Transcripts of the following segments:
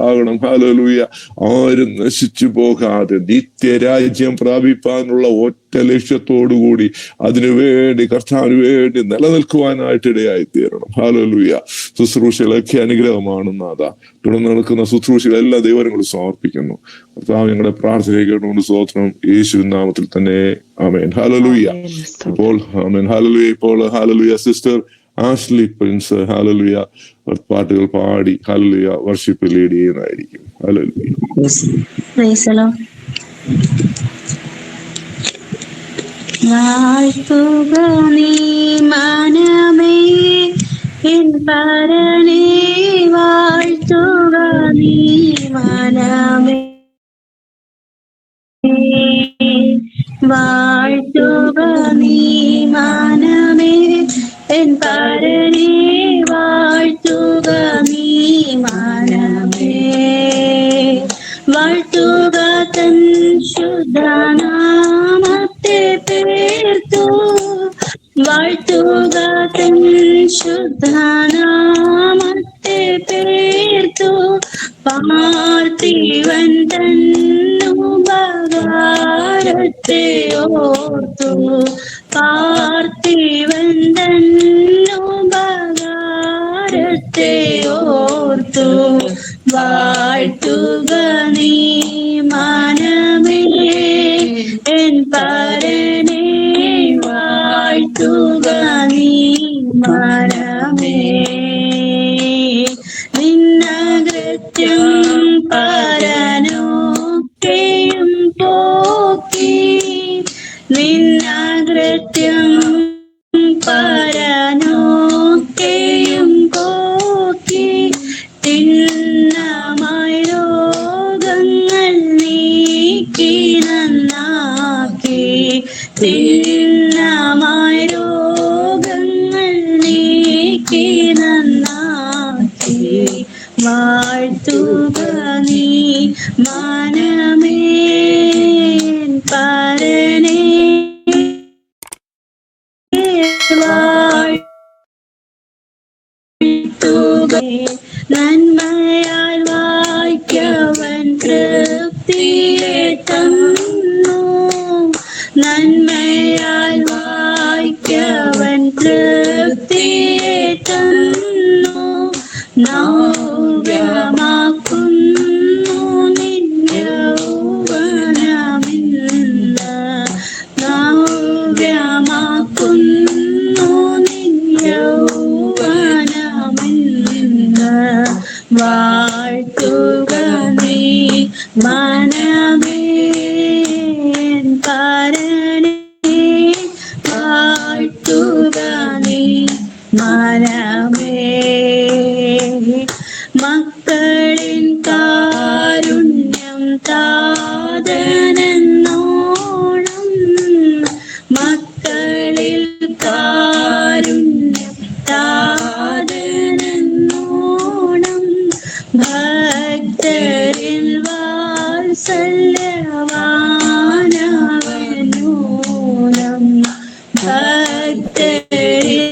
ആകണം. ഹല്ലേലൂയ. ആരും നശിച്ചു പോകാതെ നിത്യരാജ്യം പ്രാപിപ്പാനുള്ള ഒറ്റ ലക്ഷ്യത്തോടുകൂടി അതിനുവേണ്ടി കർത്താവിന് വേണ്ടി നിലനിൽക്കുവാനായിട്ട് ഇടയായി തീരണം. ഹല്ലേലൂയ. ശുശ്രൂഷകളൊക്കെ അനുഗ്രഹമാണ് നാഥ. തുടർന്ന് നടക്കുന്ന ശുശ്രൂഷകൾ എല്ലാ ദൈവങ്ങളും സമർപ്പിക്കുന്നു. കർത്താവ് ഞങ്ങളുടെ പ്രാർത്ഥന കേട്ടുകൊണ്ട് സ്തോത്രം, യേശുവിൻ നാമത്തിൽ തന്നെ ആമേൻ. ഹല്ലേലൂയ. ഇപ്പോൾ ആമേൻ. ഹല്ലേലൂയ. ഇപ്പോൾ ഹല്ലേലൂയ സിസ്റ്റർ ആഷ്ലി പ്രിൻസ് ഹല്ലേലൂയ പാട്ടുകൾ പാടി ഹല്ലേലൂയ വർഷിപ്പ് ലീഡ് ചെയ്യുന്നതായിരിക്കും. ഹല്ലേലൂയ. വാഴ്ത്തുക നീ മനമേ എൻ പരനേ, വാഴ്ത്തുക നീ മനമേ, വാഴ്ത്തുക നീ മനമേ എൻ പരനേ, വാഴ്ത്തുക നീ മനമേ, വാഴ്ത്തുക തൻ ശുദ്ധനാമത്തെ പേർത്തു, വാഴ്ത്തുക തൻ ശുദ്ധനാമത്തെ പേർത്തു, പാർത്ഥിവൻ തന്നുപകാരത്തെ ഓർത്തു, പാർത്ഥിവൻ തന്നുപകാരത്തെ ഓർത്തു, വാഴ്ത്തുക നീ മനമേ എൻ പരനേ, വാഴ്ത്തുക നീ മനമേ, നിന്നകൃത്യം പരനൊക്കെയും പോക്കി, നിന്നകൃത്യം പരനൊക്കെയും പോക്കി, തിന്നമായി രോഗങ്ങൾ നീക്കി നന്നാക്കി, തിന്നമായി രോഗങ്ങൾ നീക്കി നന്നാക്കി, വാഴ്ത്തുക നീ മനമേ പരനേ, വാഴ്ത്തുക നന്മയാൽ വാഴ്ക്കവൻ തൃപ്തിയെ തന്നു, നന്മയാൽ വാഴ്ക്കവൻ തൃപ്തിയെ തന്നു, നവ്യമാക്കുന്നു നിന്റെ യൗവനമിന്ന്, നവ്യമാക്കുന്നു നിന്റെ യൗവനമിന്ന്, വാഴ്ത്തുക നീ മനമേ പരനേ, വാഴ്ത്തുക നീ മനമേ, മക്കളിൻ കാരുണ്യം താതനെന്നോണം, മക്കളിൽ കാരുണ്യം താതനെന്നോണം, ഭക്തരിൽ വാത്സല്യവാനവനൂനം, ഭക്തരിൽ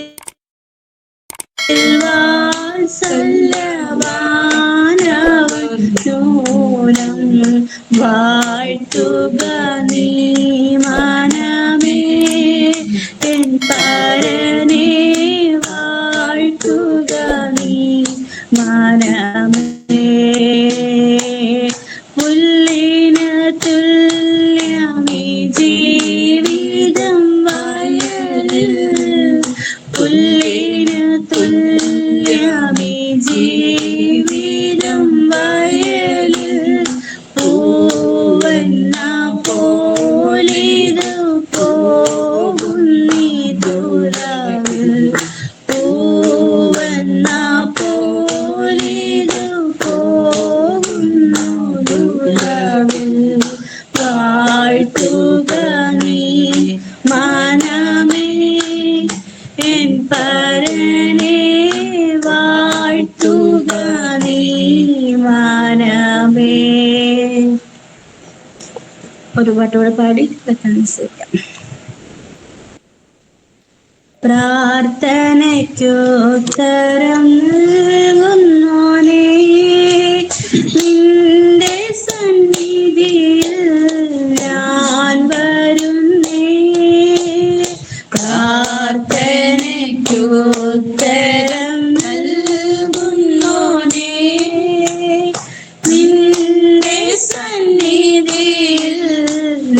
വാത്സല്യവാനവനൂനം, വാഴ്ത്തുക നീ മനമേ എൻ പരനേ, വാഴ്ത്തുക നീ മനമേ, പുല്ലിന് തുല്യമീ ജീവിതം വയലിൽ, പുല്ലിന് തുല്യമീ ജീവിതം വയലിൽ, പൂവെന്ന പോലിതു പോകുന്നീ ദുരവിൽ, പൂവെന്ന പോലിതു പോകുന്നു ദുരവിൽ, വാഴ്ത്തുക നീ മനമേ എൻ പരനേ, വാഴ്ത്തുക നീ മനമേ. ഒരു പാട്ടോടെ പാടി അനുസരിക്കാം. പ്രാർത്ഥനയ്ക്കുത്തരം നൽകുന്നോനേ, നിന്റെ സന്നിധിയിൽ ഞാൻ വരുന്നേ, പ്രാർത്ഥനയ്ക്കുത്തരം നൽകുന്നോനേ. നിന്റെ സന്നിധിയിൽ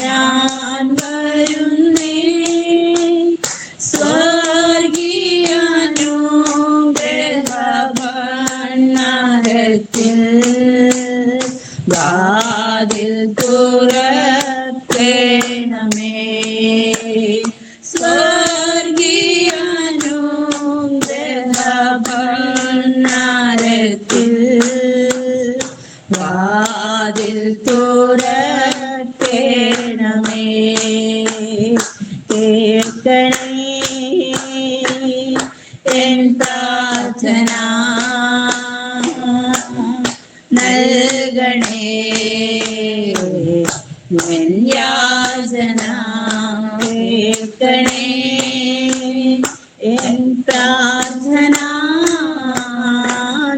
ഞാൻ വരുന്നേ, സ്വർഗീയാനുഗ്രഹഭണ്ഡാരത്തിൽ വാതിൽ തുറക്കേണമേ. സ്വർഗീയാനുഗ്രഹഭണ്ഡാരത്തിൽ വാതിൽ തുറക്കേണമേ. കേൾക്കണേ എൻ പ്രാർത്ഥന, നൽകണേ എൻ യാചന. കേൾക്കണേ എൻ പ്രാർത്ഥന,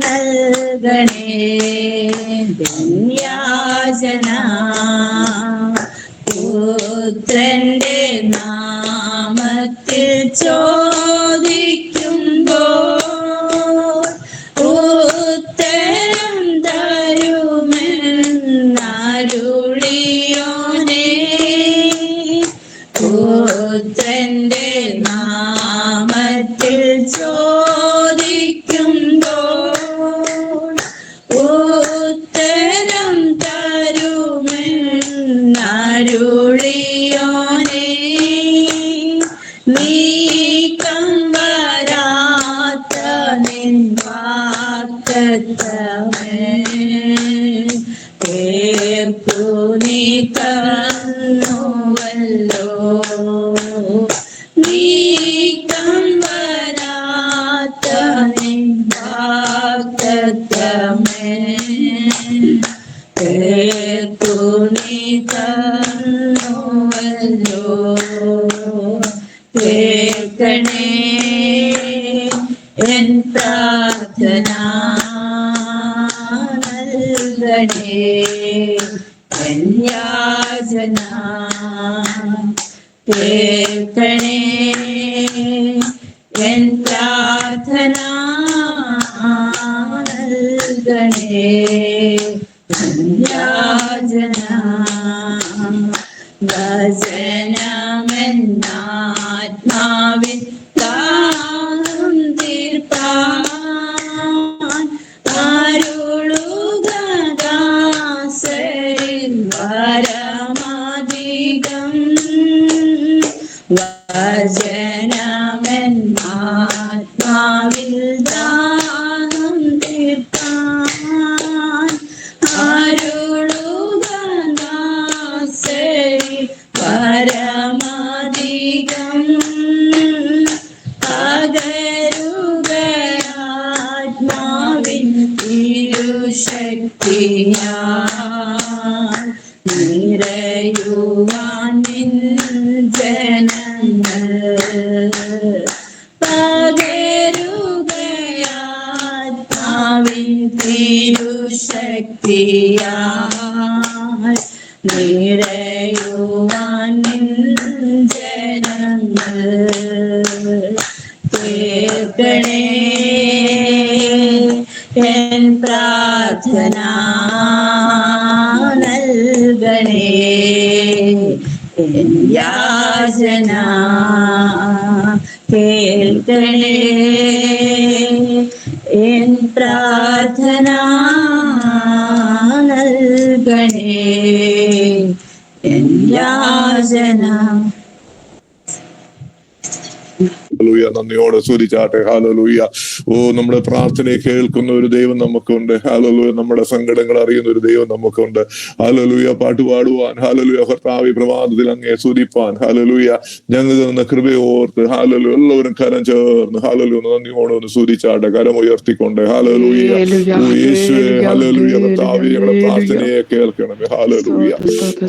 നൽകണേ എൻ യാചന. പുത്രന്റെ നാമത്തിൽ ചോദിക്കുമ്പോൾ ഉത്തരം തരുമെന്നരുളിയോനേ. പുത്രന്റെ നാമത്തിൽ ചോദിക്കുമ്പോൾ ഉത്തരം തരുമെന്നരുളിയോനേ. നീക്കം വരാത്ത നിൻ വാഗ്ദത്തമേ കേൾക്കൂ നീ തന്നുവല്ലോ. നീക്കം വരാത്ത നിൻ വാഗ്ദത്തമേ കേൾക്കൂ നീ തന്നുവല്ലോ. കേൾക്കണേ എൻ പ്രാർത്ഥന, നൽകണേ എൻ യാചന. കേൾക്കണേ എൻ പ്രാർത്ഥന, നൽകണേ എൻ യാചന. വചനമെന്നാത്മാവിൽ താങ്ങും തീർപ്പാൻ അരുളുക ദാസരിൽ വരമധികം. വചനമെന്നാത്മാവിൽ താങ്ങും തീർപ്പാൻ അരുളുക ദാസരിൽ പരമധികം. പകരുകയാത്മാവിൻ തിരുശക്തിയാൽ നിറയുവാൻ നിൻ ജനങ്ങൾ. പകരുകയാത്മാവിൻ തിരുശക്തിയാൽ നിറയുവാൻ നിൻ ജനങ്ങൾ. കേൾക്കണേ എൻ പ്രാർത്ഥന, നൽകണേ എൻ യാചന. കേൾക്കണേ എൻ പ്രാർത്ഥന, നൽകണേ എൻ യാചന. ഹല്ലേലൂയ. നന്ദിയോടെ സ്തുതിച്ചാട്ടെ. ഹല്ലേലൂയ. ഓ, നമ്മുടെ പ്രാർത്ഥനയെ കേൾക്കുന്ന ഒരു ദൈവം നമുക്കുണ്ട്. ഹല്ലേലൂയ. നമ്മുടെ സങ്കടങ്ങൾ അറിയുന്ന ഒരു ദൈവം നമുക്കുണ്ട്. ഹല്ലേലൂയ. പാട്ട് പാടുവാൻ, ഹല്ലേലൂയ, കർത്താവേ പ്രഭാതത്തിൽ അങ്ങേ സ്തുതിപ്പാൻ, ഹല്ലേലൂയ, ഞങ്ങൾ തന്ന കൃപയെ ഓർത്ത്, ഹല്ലേലൂയ, എല്ലാവരും കരം ചേർന്ന്, ഹല്ലേലൂയ, നന്ദിയോടെ ഒന്ന് സ്തുതിച്ചാട്ടെ, കരം ഉയർത്തിക്കൊണ്ട്. ഹല്ലേലൂയ. ഓ യേശുവേ, ഹല്ലേലൂയ, കർത്താവേ, ഞങ്ങളുടെ പ്രാർത്ഥനയെ കേൾക്കണമേ. ഹല്ലേലൂയ.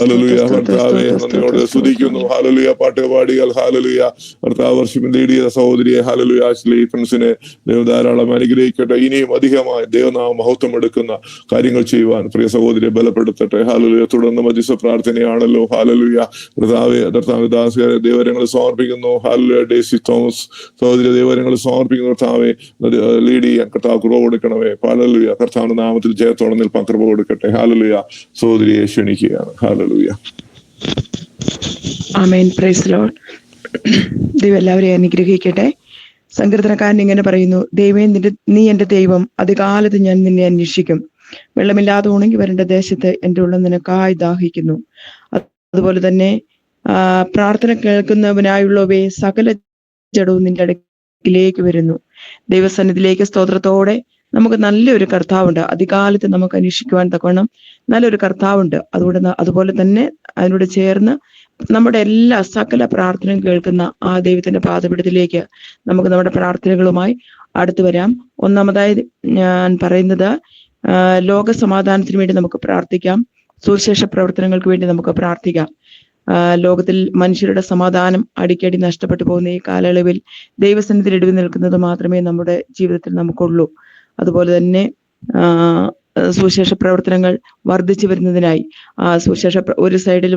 ഹല്ലേലൂയ. കർത്താവേ, നന്ദിയോടെ സ്തുതിക്കുന്നു. ഹല്ലേലൂയ. പാട്ട് പാടിയാൽ, ഹല്ലേലൂയ, കർത്താവ് വർഷിപ്പിന്റെ സഹോദരൻ സഹോദരിയെ ഹല്ലേലൂയ ഫ്രണ്ട്സിനെ ദൈവം ധാരാളം അനുഗ്രഹിക്കട്ടെ. ഇനിയും അധികമായി ദൈവനാമ മഹത്വം എടുക്കുന്ന കാര്യങ്ങൾ ചെയ്യുവാൻ പ്രിയ സഹോദരിയെ ബലപ്പെടുത്തട്ടെ. ഹല്ലേലൂയ. തുടർന്ന് മധ്യസ്ഥ പ്രാർത്ഥനയാണല്ലോ. ഹല്ലേലൂയ. കർത്താവ് ദാസരെ ദൈവരങ്ങൾ സമർപ്പിക്കുന്നു. ഹല്ലേലൂയ. ഡേസി തോമസ് സഹോദരി ദൈവരങ്ങൾ സമർപ്പിക്കുന്നു. കർത്താവെ ലീഡ് ചെയ്യാൻ കർത്താവ് കൃപ കൊടുക്കണമേ. ഹല്ലേലൂയ. കർത്താവിന്റെ നാമത്തിൽ ജയത്തോടെ നിൽപ്പാൻ കൃപ കൊടുക്കട്ടെ. ഹല്ലേലൂയ. സഹോദരിയെ ക്ഷണിക്കുകയാണ്. Hallelujah. Amen. Praise the Lord. ദൈവം എല്ലാവരെയും അനുഗ്രഹിക്കട്ടെ. സങ്കീർത്തനക്കാരൻ ഇങ്ങനെ പറയുന്നു: ദൈവമേ, നീ എന്റെ ദൈവം, അധികാലത്ത് ഞാൻ നിന്നെ അന്വേഷിക്കും. വെള്ളമില്ലാതെ ഉണങ്ങി വരേണ്ട ദേശത്ത് എന്റെ ഉള്ളം നിനക്കായി ദാഹിക്കുന്നു. അതുപോലെ തന്നെ പ്രാർത്ഥന കേൾക്കുന്നവനായുള്ളവയെ സകല ജഡവും നിന്റെ അടുക്കിലേക്ക് വരുന്നു. ദൈവസന്നിധിയിലേക്ക് സ്തോത്രത്തോടെ നമുക്ക് നല്ലൊരു കർത്താവുണ്ട്. അധികാലത്ത് നമുക്ക് അന്വേഷിക്കുവാൻ തക്കവണ്ണം നല്ലൊരു കർത്താവുണ്ട്. അതുപോലെ തന്നെ അതിനോട് ചേർന്ന് നമ്മുടെ എല്ലാ സകല പ്രാർത്ഥനയും കേൾക്കുന്ന ആ ദൈവത്തിന്റെ പാദപീഠത്തിലേക്ക് നമുക്ക് നമ്മുടെ പ്രാർത്ഥനകളുമായി അടുത്തു വരാം. ഒന്നാമതായി ഞാൻ പറയുന്നത്, ലോക സമാധാനത്തിന് വേണ്ടി നമുക്ക് പ്രാർത്ഥിക്കാം. സുവിശേഷ പ്രവർത്തനങ്ങൾക്ക് വേണ്ടി നമുക്ക് പ്രാർത്ഥിക്കാം. ലോകത്തിൽ മനുഷ്യരുടെ സമാധാനം അടിക്കടി നഷ്ടപ്പെട്ടു പോകുന്ന ഈ കാലയളവിൽ ദൈവസന്നിധിയിൽ ഇടിവ് നിൽക്കുന്നത് മാത്രമേ നമ്മുടെ ജീവിതത്തിൽ നമുക്കുള്ളൂ. അതുപോലെ തന്നെ സുവിശേഷ പ്രവർത്തനങ്ങൾ വർദ്ധിച്ചു വരുന്നതിനായി ഒരു സൈഡിൽ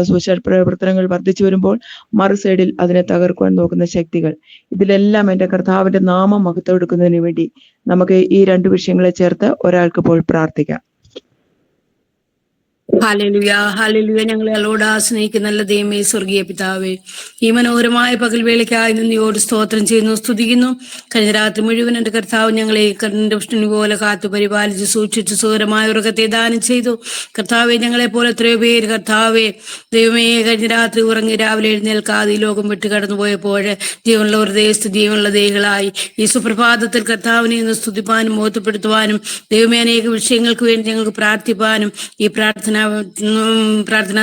സുവിശേഷ പ്രവർത്തനങ്ങൾ വർദ്ധിച്ചു വരുമ്പോൾ മറു സൈഡിൽ അതിനെ തകർക്കുവാൻ നോക്കുന്ന ശക്തികൾ, ഇതിലെല്ലാം എൻ്റെ കർത്താവിന്റെ നാമം മഹത്വം എടുക്കുന്നതിന് വേണ്ടി നമുക്ക് ഈ രണ്ട് വിഷയങ്ങളെ ചേർത്ത് ഒരാൾക്ക് ഇപ്പോൾ പ്രാർത്ഥിക്കാം. Hallelujah, hallelujah. ഞങ്ങളെ അലോടാ സ്നേഹിക്കുന്ന നല്ല ദൈവമേ, സ്വർഗീയ പിതാവേ, ഈ മനോഹരമായ പകൽവേളയ്ക്കായി നിന്നോട് സ്തോത്രം ചെയ്യുന്നു, സ്തുതിക്കുന്നു. കഴിഞ്ഞ രാത്രി മുഴുവൻ എൻ്റെ കർത്താവ് ഞങ്ങളെ കണ്ണിന്റെ പുഷ്ടിനി പോലെ കാത്തു പരിപാലിച്ച് സൂക്ഷിച്ച് സുഖകരമായ ഉറക്കത്തെ ദാനം ചെയ്തു. കർത്താവെ, ഞങ്ങളെ പോലെ എത്രയോ പേര് കർത്താവെ ദൈവമേ കഴിഞ്ഞ രാത്രി ഉറങ്ങി രാവിലെ എഴുന്നേൽക്കാതെ ഈ ലോകം വിട്ട് കടന്നുപോയപ്പോൾ ജീവനുള്ള ഒരു ദേശത്ത് ജീവനുള്ള ദേഹികളായി ഈ സുപ്രഭാതത്തിൽ കർത്താവിനെ ഒന്ന് സ്തുതിപ്പാനും മോഹത്വപ്പെടുത്തുവാനും ദൈവമേ അനേക വിഷയങ്ങൾക്ക് വേണ്ടി ഞങ്ങൾക്ക് പ്രാർത്ഥിപ്പാനും ഈ പ്രാർത്ഥനാ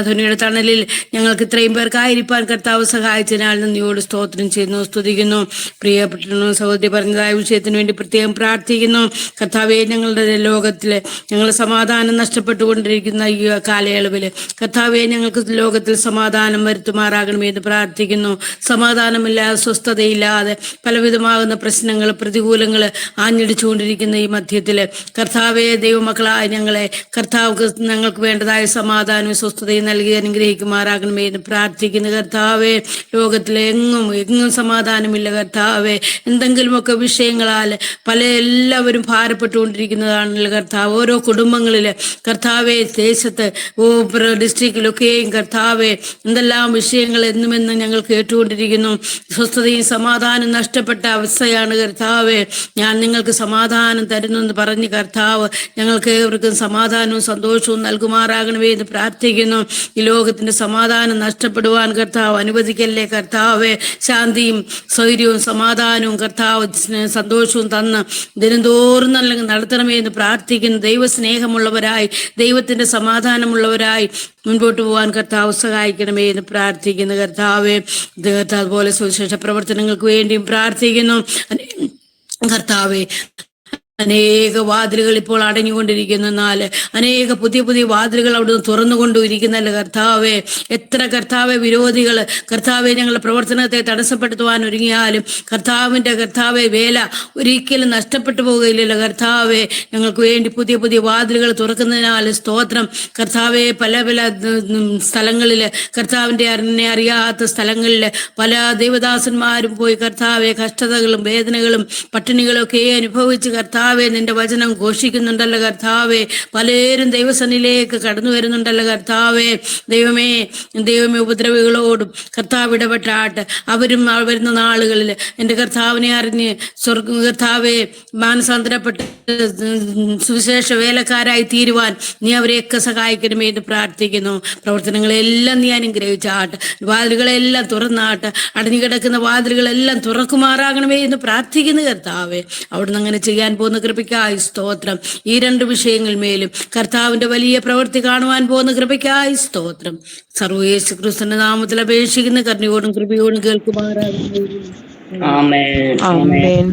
ധ്വനിയുടെ തണലിൽ ഞങ്ങൾക്ക് ഇത്രയും പേർക്കായിരിക്കാൻ കർത്താവ് സഹായിച്ചതിനാൽ നന്ദിയോട് സ്തോത്രം ചെയ്യുന്നു, സ്തുതിക്കുന്നു. പ്രിയപ്പെട്ട സഹോദരി പറഞ്ഞതായ വിഷയത്തിന് വേണ്ടി പ്രത്യേകം പ്രാർത്ഥിക്കുന്നു. കർത്താവെ, ഞങ്ങളുടെ ലോകത്തില് ഞങ്ങൾ സമാധാനം നഷ്ടപ്പെട്ടുകൊണ്ടിരിക്കുന്ന ഈ കാലയളവില് കർത്താവെ, ഞങ്ങൾക്ക് ലോകത്തിൽ സമാധാനം വരുത്തുമാറാകണമെന്ന് പ്രാർത്ഥിക്കുന്നു. സമാധാനമില്ലാതെ, സ്വസ്ഥതയില്ലാതെ പലവിധമാകുന്ന പ്രശ്നങ്ങൾ, പ്രതികൂലങ്ങൾ ആഞ്ഞടിച്ചുകൊണ്ടിരിക്കുന്ന ഈ മധ്യത്തില് കർത്താവെ, ദൈവമക്കളായ ഞങ്ങളെ കർത്താവ് ഞങ്ങൾക്ക് വേണ്ടതായ സമാധാനവും സ്വസ്ഥതയും നൽകി അനുഗ്രഹിക്കുമാറാകണമേ എന്ന് പ്രാർത്ഥിക്കുന്നു. കർത്താവെ, ലോകത്തിലെ എങ്ങും സമാധാനമില്ല കർത്താവെ. എന്തെങ്കിലുമൊക്കെ വിഷയങ്ങളാൽ എല്ലാവരും ഭാരപ്പെട്ടുകൊണ്ടിരിക്കുന്നതാണല്ലോ കർത്താവ്. ഓരോ കുടുംബങ്ങളില് കർത്താവെ, ദേശത്ത് ഡിസ്ട്രിക്റ്റിലൊക്കെയും കർത്താവെ എന്തെല്ലാം വിഷയങ്ങൾ എന്നുമെന്നും ഞങ്ങൾ കേട്ടുകൊണ്ടിരിക്കുന്നു. സ്വസ്ഥതയും സമാധാനം നഷ്ടപ്പെട്ട അവസ്ഥയാണ് കർത്താവെ. ഞാൻ നിങ്ങൾക്ക് സമാധാനം തരുന്നു എന്ന് പറഞ്ഞ് കർത്താവ് ഞങ്ങൾക്ക് ഏവർക്കും സമാധാനവും സന്തോഷവും നൽകുമാറാകണമേ എന്ന് പ്രാർത്ഥിക്കുന്നു. ഈ ലോകത്തിന്റെ സമാധാനം നഷ്ടപ്പെടുവാൻ കർത്താവ് അനുവദിക്കല്ലേ കർത്താവെ. ശാന്തിയും സ്വൈര്യവും സമാധാനവും കർത്താവ് സന്തോഷവും തന്ന് ദിനംതോറും നല്ല നടത്തണമേ എന്ന് പ്രാർത്ഥിക്കുന്നു. ദൈവസ്നേഹമുള്ളവരായി, ദൈവത്തിന്റെ സമാധാനമുള്ളവരായി മുൻപോട്ട് പോകാൻ കർത്താവ് സഹായിക്കണമേ എന്ന് പ്രാർത്ഥിക്കുന്നു. കർത്താവെ, അതുപോലെ സുവിശേഷ പ്രവർത്തനങ്ങൾക്ക് വേണ്ടിയും പ്രാർത്ഥിക്കുന്നു. കർത്താവെ, അനേക വാതിലുകൾ ഇപ്പോൾ അടഞ്ഞുകൊണ്ടിരിക്കുന്നു. എന്നാൽ അനേക പുതിയ പുതിയ വാതിലുകൾ അവിടുന്ന് തുറന്നുകൊണ്ടിരിക്കുന്നല്ലോ കർത്താവെ. എത്ര കർത്താവെ വിരോധികൾ കർത്താവെ ഞങ്ങളുടെ പ്രവർത്തനത്തെ തടസ്സപ്പെടുത്തുവാൻ ഒരുങ്ങിയാലും കർത്താവെ വേല ഒരിക്കലും നഷ്ടപ്പെട്ടു പോകുകയില്ലല്ലോ കർത്താവെ. ഞങ്ങൾക്ക് വേണ്ടി പുതിയ പുതിയ വാതിലുകൾ തുറക്കുന്നതിനാൽ സ്തോത്രം കർത്താവെ. പല പല സ്ഥലങ്ങളിൽ കർത്താവിൻ്റെ അറിയാത്ത സ്ഥലങ്ങളിൽ പല ദൈവദാസന്മാരും പോയി കർത്താവെ കഷ്ടതകളും വേദനകളും പട്ടിണികളും ഒക്കെ അനുഭവിച്ച് കർത്താവെ നിന്റെ വചനം ഘോഷിക്കുന്നുണ്ടല്ലോ കർത്താവെ. പലരും ദൈവസന്നിധിയിലേക്ക് കടന്നു വരുന്നുണ്ടല്ലോ കർത്താവെ. ദൈവമേ, ഉപദ്രവികളോടും കർത്താവ് ഇടപെട്ടാട്ട് അവരും വരുന്ന നാളുകളിൽ എൻ്റെ കർത്താവിനെ അറിഞ്ഞ് കർത്താവെ മാനസാന്തരപ്പെട്ട് സുവിശേഷ വേലക്കാരായി തീരുവാൻ നീ അവരെയൊക്കെ സഹായിക്കണമേ എന്ന് പ്രാർത്ഥിക്കുന്നു. പ്രവർത്തനങ്ങളെല്ലാം നീ അനുഗ്രഹിച്ചാട്ട്, വാതിലുകളെല്ലാം തുറന്നാട്ട്, അടഞ്ഞുകിടക്കുന്ന വാതിലുകളെല്ലാം തുറക്കുമാറാകണമേ എന്ന് പ്രാർത്ഥിക്കുന്നു കർത്താവെ. അവിടുന്ന് അങ്ങനെ ചെയ്യാൻ പോകുന്ന കൃപയ്ക്കായി സ്തോത്രം. ഈ രണ്ട് വിഷയങ്ങളിന്മേലും കർത്താവിന്റെ വലിയ പ്രവൃത്തി കാണുവാൻ പോകുന്ന കൃപയ്ക്കായി സ്തോത്രം. സർവ്വേശു ക്രിസ്തുവിന്റെ നാമത്തിൽ അപേക്ഷിക്കുന്ന കരുണയോടും കൃപയോടും കേൾക്കുമാറാകണമേ. ആമേൻ.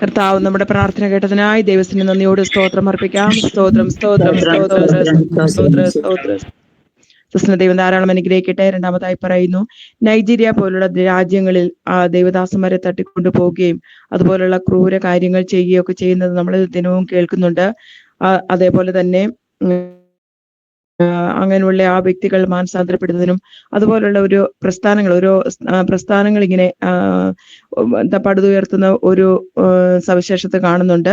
കർത്താവ് നമ്മുടെ പ്രാർത്ഥന കേട്ടതിനായി ദൈവത്തിന് നന്ദിയോട് സ്തോത്രം അർപ്പിക്കാം. സ്തോത്രം, സ്തോത്രം, സ്തോത്രം, സ്തോത്രം, സ്തോത്രം. സിസ്റ്റർ ദൈവം ധാരാളം അനുഗ്രഹിക്കട്ടെ. രണ്ടാമതായി പറയുന്നു, നൈജീരിയ പോലുള്ള രാജ്യങ്ങളിൽ ദൈവദാസന്മാരെ തട്ടിക്കൊണ്ടു പോവുകയും അതുപോലുള്ള ക്രൂര കാര്യങ്ങൾ ചെയ്യുകയും ഒക്കെ ചെയ്യുന്നത് നമ്മൾ ദിനവും കേൾക്കുന്നുണ്ട്. അതേപോലെ തന്നെ അങ്ങനെയുള്ള ആ വ്യക്തികൾ മാനസാന്തരപ്പെടുന്നതിനും അതുപോലുള്ള ഒരു പ്രസ്ഥാനങ്ങൾ ഇങ്ങനെ പടുതുയർത്തുന്ന ഒരു സവിശേഷത കാണുന്നുണ്ട്.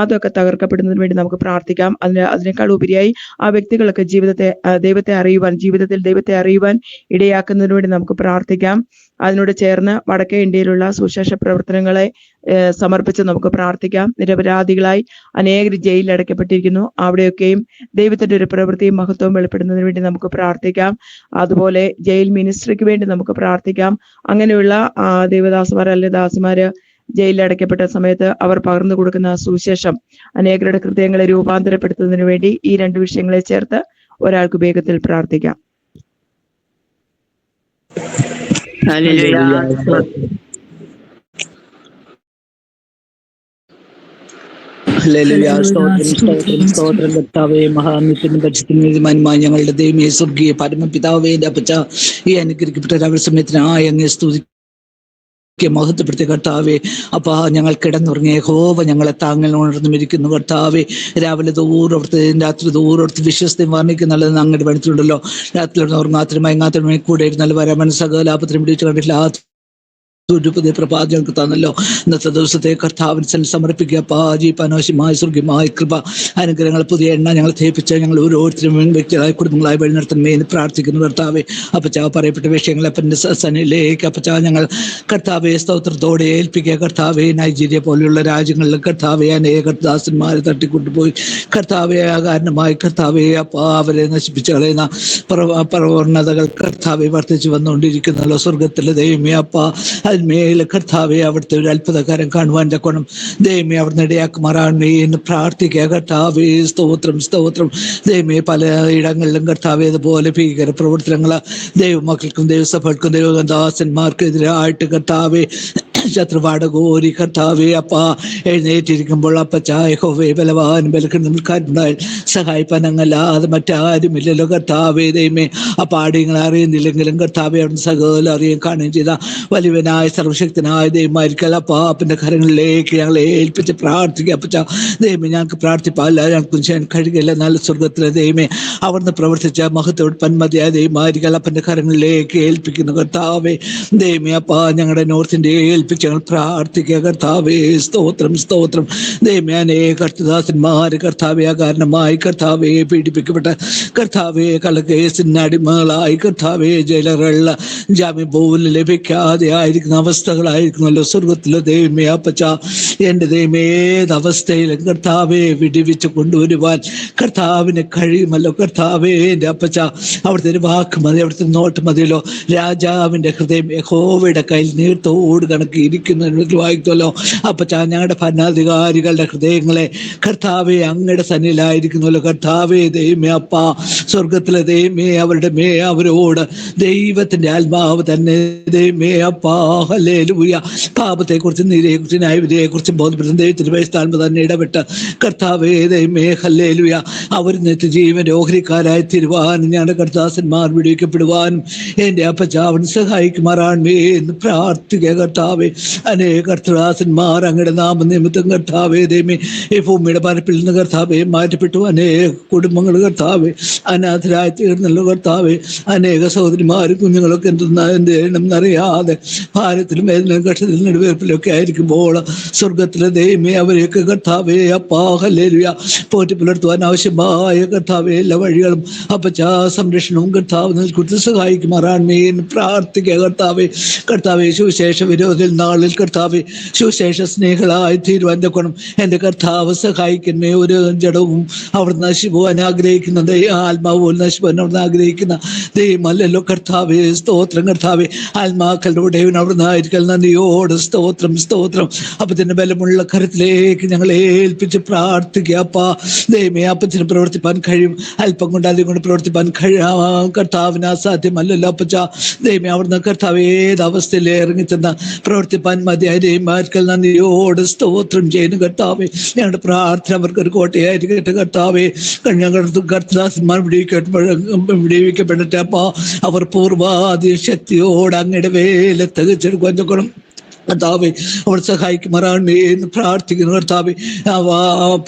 അതൊക്കെ തകർക്കപ്പെടുന്നതിന് വേണ്ടി നമുക്ക് പ്രാർത്ഥിക്കാം. അതിനേക്കാൾ ഉപരിയായി ആ വ്യക്തികളൊക്കെ ജീവിതത്തിൽ ദൈവത്തെ അറിയുവാൻ ഇടയാക്കുന്നതിന് വേണ്ടി നമുക്ക് പ്രാർത്ഥിക്കാം. അതിനോട് ചേർന്ന് വടക്കേ ഇന്ത്യയിലുള്ള സുവിശേഷ പ്രവർത്തനങ്ങളെ സമർപ്പിച്ച് നമുക്ക് പ്രാർത്ഥിക്കാം. നിരപരാധികളായി അനേകർ ജയിലിൽ അടയ്ക്കപ്പെട്ടിരിക്കുന്നു. അവിടെയൊക്കെയും ദൈവത്തിന്റെ ഒരു പ്രവൃത്തിയും മഹത്വവും വെളിപ്പെടുന്നതിന് വേണ്ടി നമുക്ക് പ്രാർത്ഥിക്കാം. അതുപോലെ ജയിൽ മിനിസ്ട്രിക്ക് വേണ്ടി നമുക്ക് പ്രാർത്ഥിക്കാം. അങ്ങനെയുള്ള ദൈവദാസന്മാർ അല്ലെ ദാസന്മാര് ജയിലിൽ അടയ്ക്കപ്പെട്ട സമയത്ത് അവർ പകർന്നു കൊടുക്കുന്ന സുവിശേഷം അനേകരുടെ ഹൃദയങ്ങളെ രൂപാന്തരപ്പെടുത്തുന്നതിന് വേണ്ടി ഈ രണ്ട് വിഷയങ്ങളെ ചേർത്ത് ഒരാൾക്ക് വേഗത്തിൽ പ്രാർത്ഥിക്കാം. സ്തോത്രം കർത്താവേ, മഹാനിത്യനും പരിശുദ്ധനുമായ ഞങ്ങളുടെ ദൈവമേ, സ്വർഗീയ പരമപിതാവേ, അപ്പച്ച ഈ അനുഗ്രഹിക്കപ്പെട്ട രാവിലെ സമയത്തിനായി അങ്ങേ സ്തുതി മഹത്വപ്പെടുത്തിയ കർത്താവേ, അപ്പാ ഞങ്ങൾ കിടന്നുറങ്ങിയ യഹോവ ഞങ്ങളെ താങ്ങൽ ഉണർന്നുമിരിക്കുന്നു കർത്താവേ. രാവിലെ ദൂരത്ത് രാത്രി ദൂരത്ത് വിശ്വസ്തയും വർണ്ണിക്കുന്നുള്ളത് അങ്ങോട്ട് പഠിച്ചിട്ടുണ്ടല്ലോ. രാത്രി ഉറങ്ങാത്തിനും മയങ്ങാത്തിനുമായി കൂടെ ഇരുന്നാൽ വരാൻ സകലാപത്തിനും പിടിച്ചു കണ്ടിട്ടില്ല. ഒരു പുതിയ പ്രഭാതങ്ങൾക്ക് തന്നല്ലോ. ഇന്നത്തെ ദിവസത്തെ കർത്താവിന് സമർപ്പിക്കുക. പാജീപാനോശമായ സ്വർഗ്ഗമായ കൃപ അനുഗ്രഹങ്ങൾ പുതിയ എണ്ണ ഞങ്ങൾ തേപ്പിച്ച് ഞങ്ങൾ ഓരോരുത്തരും വ്യക്തികളായി കുടുംബങ്ങളായി വഴി നടത്തണമേ എന്ന് പ്രാർത്ഥിക്കുന്നു കർത്താവെ. അപ്പച്ചാ പറയപ്പെട്ട വിഷയങ്ങൾ അപ്പൻ്റെ സനിലേക്ക് അപ്പച്ചാ ഞങ്ങൾ കർത്താവെ സ്തോത്രത്തോടെ ഏൽപ്പിക്കുക. കർത്താവെ നൈജീരിയ പോലെയുള്ള രാജ്യങ്ങളിൽ കർത്താവെ അനേക ദാസന്മാരെ തട്ടിക്കൊണ്ടുപോയി കർത്താവെ കാരണമായി കർത്താവെ അവരെ നശിപ്പിച്ച് കളയുന്ന പ്രവണതകൾ കർത്താവെ വർദ്ധിച്ചു വന്നുകൊണ്ടിരിക്കുന്നല്ലോ. സ്വർഗത്തിലെ ദൈവമേ അപ്പ മേലെ കർത്താവെ അവിടുത്തെ ഒരു അത്ഭുതകാരം കാണുവാൻ തക്കണം ദൈവമേ അവിടുന്ന് ഇടയാക്കുമാറാണമേ എന്ന് പ്രാർത്ഥിക്കുക. കർത്താവെ സ്തോത്രം സ്തോത്രം ദൈവമേ. പല ഇടങ്ങളിലും കർത്താവെ അതുപോലെ ഭീകര പ്രവർത്തനങ്ങൾ ദൈവമക്കൾക്കും ദൈവസഭകൾക്കും ദൈവദാസന്മാർക്കെതിരായിട്ട് കർത്താവെ ശത്രുവാടകോരി കർത്താവെ എഴുന്നേറ്റിരിക്കുമ്പോൾ യഹോവേ ബലവാനും ബലക്കാരുണ്ടായി സഹായിപ്പാനങ്ങല്ലാതെ മറ്റാരുമില്ലല്ലോ കർത്താവെ. ദൈവമേ ആടിയങ്ങളെ അറിയുന്നില്ലെങ്കിലും കർത്താവെ അവിടുന്ന് സകല അറിയുകയും കാണുകയും ചെയ്ത വലിയവനായ സർവശക്തനായ ദൈവമായിരിക്കൽ അപ്പൻ്റെ കരങ്ങളിലേക്ക് ഞങ്ങളെ ഏൽപ്പിച്ച് പ്രാർത്ഥിക്കുക. ദൈവമേ ഞങ്ങൾക്ക് പ്രാർത്ഥിപ്പാല്ല, ഞങ്ങൾക്കും ചെയ്യാൻ കഴിയില്ല. നല്ല സ്വർഗത്തിലെ ദൈവമേ അവിടുന്ന് പ്രവർത്തിച്ച മഹത്തോട് പന്മതിയായ ദൈവമായിരിക്കൽ അപ്പൻ്റെ കരങ്ങളിലേക്ക് ഏൽപ്പിക്കുന്നു കർത്താവെ. ദൈവമേ ഞങ്ങളുടെ നോർത്ത് ഇന്ത്യയെ ഏൽപ്പിച്ച് ഞങ്ങൾ പ്രാർത്ഥിക്കുക കർത്താവേ. സ്തോത്രം സ്തോത്രം ദൈവമേ. അനേക കർത്തദാസന്മാര് കർത്താവെ കാരണമായി കർത്താവെ പീഡിപ്പിക്കപ്പെട്ട കർത്താവെ കള്ളക്കേസിന് അടിമകളായി കർത്താവെ ജയിലറുകളിൽ ജാമ്യം പോലും ലഭിക്കാതെ ആയിരിക്കുന്ന അവസ്ഥകളായിരിക്കുന്നല്ലോ. സ്വർഗത്തിലെ ദൈവമേ അപ്പച്ച എൻ്റെ ദൈവമേ ഏത് അവസ്ഥയിലും കർത്താവെ വിടിവിച്ച് കൊണ്ടുവരുവാൻ കർത്താവിന് കഴിയുമല്ലോ കർത്താവേ. എൻ്റെ അപ്പച്ച അവിടുത്തെ ഒരു വാക്ക് മതി, അവിടുത്തെ നോട്ട് മതിയല്ലോ. രാജാവിൻ്റെ ഹൃദയം യഹോവയുടെ കയ്യിൽ നീർത്തോട് കണക്ക് ഇരിക്കുന്നതിന് വായിക്കുമല്ലോ. അപ്പച്ച ഞങ്ങളുടെ ഭരണാധികാരികളുടെ ഹൃദയങ്ങളെ കർത്താവെ അങ്ങയുടെ സന്നിധിയിലായിരിക്കുന്നല്ലോ കർത്താവേ. ദൈവമേ സ്വർഗത്തിലെ ദൈവമേ അവരോട് ദൈവത്തിന്റെ ആത്മാവ് തന്നെ ദൈവമേ ഹല്ലേലൂയ പാപത്തെക്കുറിച്ചും നീതിയെക്കുറിച്ചും ന്യായവിധിയെക്കുറിച്ചും ബോധപ്പെടുത്തുന്ന ദൈവത്തിന്റെ പരിസ്ഥാനം തന്നെ ഇടപെട്ട് കർത്താവേ ദൈവമേ ഹല്ലേലൂയ അവർ നിത്യജീവൻ ഓഹരിക്കാരായി തീരുവാനും ഞങ്ങളുടെ കർത്താസന്മാർ വിടുവിക്കപ്പെടുവാനും എൻ്റെ അപ്പച്ച അവൻ സഹായിക്കുമാറാണമേ എന്ന് പ്രാർത്ഥിക്കുക കർത്താവേ. അനേക കർത്തദാസന്മാർ അങ്ങയുടെ നാമനിമിത്തം കർത്താവേ ദൈവമേ ഈ ഭൂമിയുടെ പരപ്പിൽ നിന്ന് കർത്താവെ മാറ്റപ്പെട്ടു. അനേക കുടുംബങ്ങൾ കർത്താവെ അനാഥരായി തീർന്നല്ലോ കർത്താവെ. അനേക സഹോദരിമാരും കുഞ്ഞുങ്ങളൊക്കെ എന്ത് ചെയ്യണമെന്നറിയാതെ ഭാരത്തിലും വേദനയും കഷ്ടത്തിലും നെടുവേർപ്പിലൊക്കെ ആയിരിക്കുമ്പോൾ സ്വർഗത്തിലെ ദൈവമേ അവരെയൊക്കെ കർത്താവെ ഹല്ലേലൂയ പോറ്റി പുലർത്തുവാൻ ആവശ്യമായ കർത്താവെ എല്ലാ വഴികളും അപ്പച്ചാ സംരക്ഷണവും കർത്താവ് നൽകുത്തി സഹായിക്കുമാറാണമേ എന്ന് പ്രാർത്ഥിക്കുക കർത്താവെ. കർത്താവെ സുവിശേഷ വിരോധിൽ നാളിൽ കർത്താവെ സുവിശേഷ സ്നേഹികളായി തീരുവാൻ തക്കണം എൻ്റെ കർത്താവ് സഹായിക്കുന്നേ. ഒരു ജഡവും അവർ നശിക്കുവാൻ ആഗ്രഹിക്കുന്ന ആത്മാവ് പോലും നശിക്കുവാൻ അവിടുന്ന് ആഗ്രഹിക്കുന്ന ദൈവമല്ലല്ലോ കർത്താവെ. സ്തോത്രം കർത്താവെ. ആത്മാക്കളുടെ അവിടുന്ന് ആയിരിക്കൽ നന്ദിയോട് സ്തോത്രം സ്തോത്രം. അപ്പത്തിൻ്റെ ബലമുള്ള കരത്തിലേക്ക് ഞങ്ങളെ ഏൽപ്പിച്ച് പ്രാർത്ഥിക്കുക ദൈവമേ. അപ്പത്തിന് പ്രവർത്തിപ്പാൻ കഴിയും, അല്പം കൊണ്ട് അധികം കൊണ്ട് പ്രവർത്തിപ്പാൻ കർത്താവിന് അസാധ്യമല്ലല്ലോ അപ്പച്ച. ദൈവമേ അവിടുന്ന് കർത്താവ് ഏത് അവസ്ഥയിൽ ഇറങ്ങിച്ചെന്ന പ്രവർത്തി പ്രവർത്തിപ്പാൻ മതിയായ ദൈവമാർക്കൽ നന്ദിയോട് സ്തോത്രം ചെയ്യുന്നു കർത്താവേ. ഞങ്ങളുടെ പ്രാർത്ഥന അവർക്കൊരു കോട്ടയായിരിക്കട്ടെ കർത്താവേ. ഞങ്ങളുടെ കർത്താസ്മാർ വിടിവിക്കപ്പെടട്ടെ അപ്പാ. അവർ പൂർവാധി ശക്തിയോട് അങ്ങയുടെ വേല തികച്ചെടുക്കാൻ കർത്താവേ അവർ സഹായിക്കുമാറാണ് എന്ന് പ്രാർത്ഥിക്കുന്നു കർത്താവേ.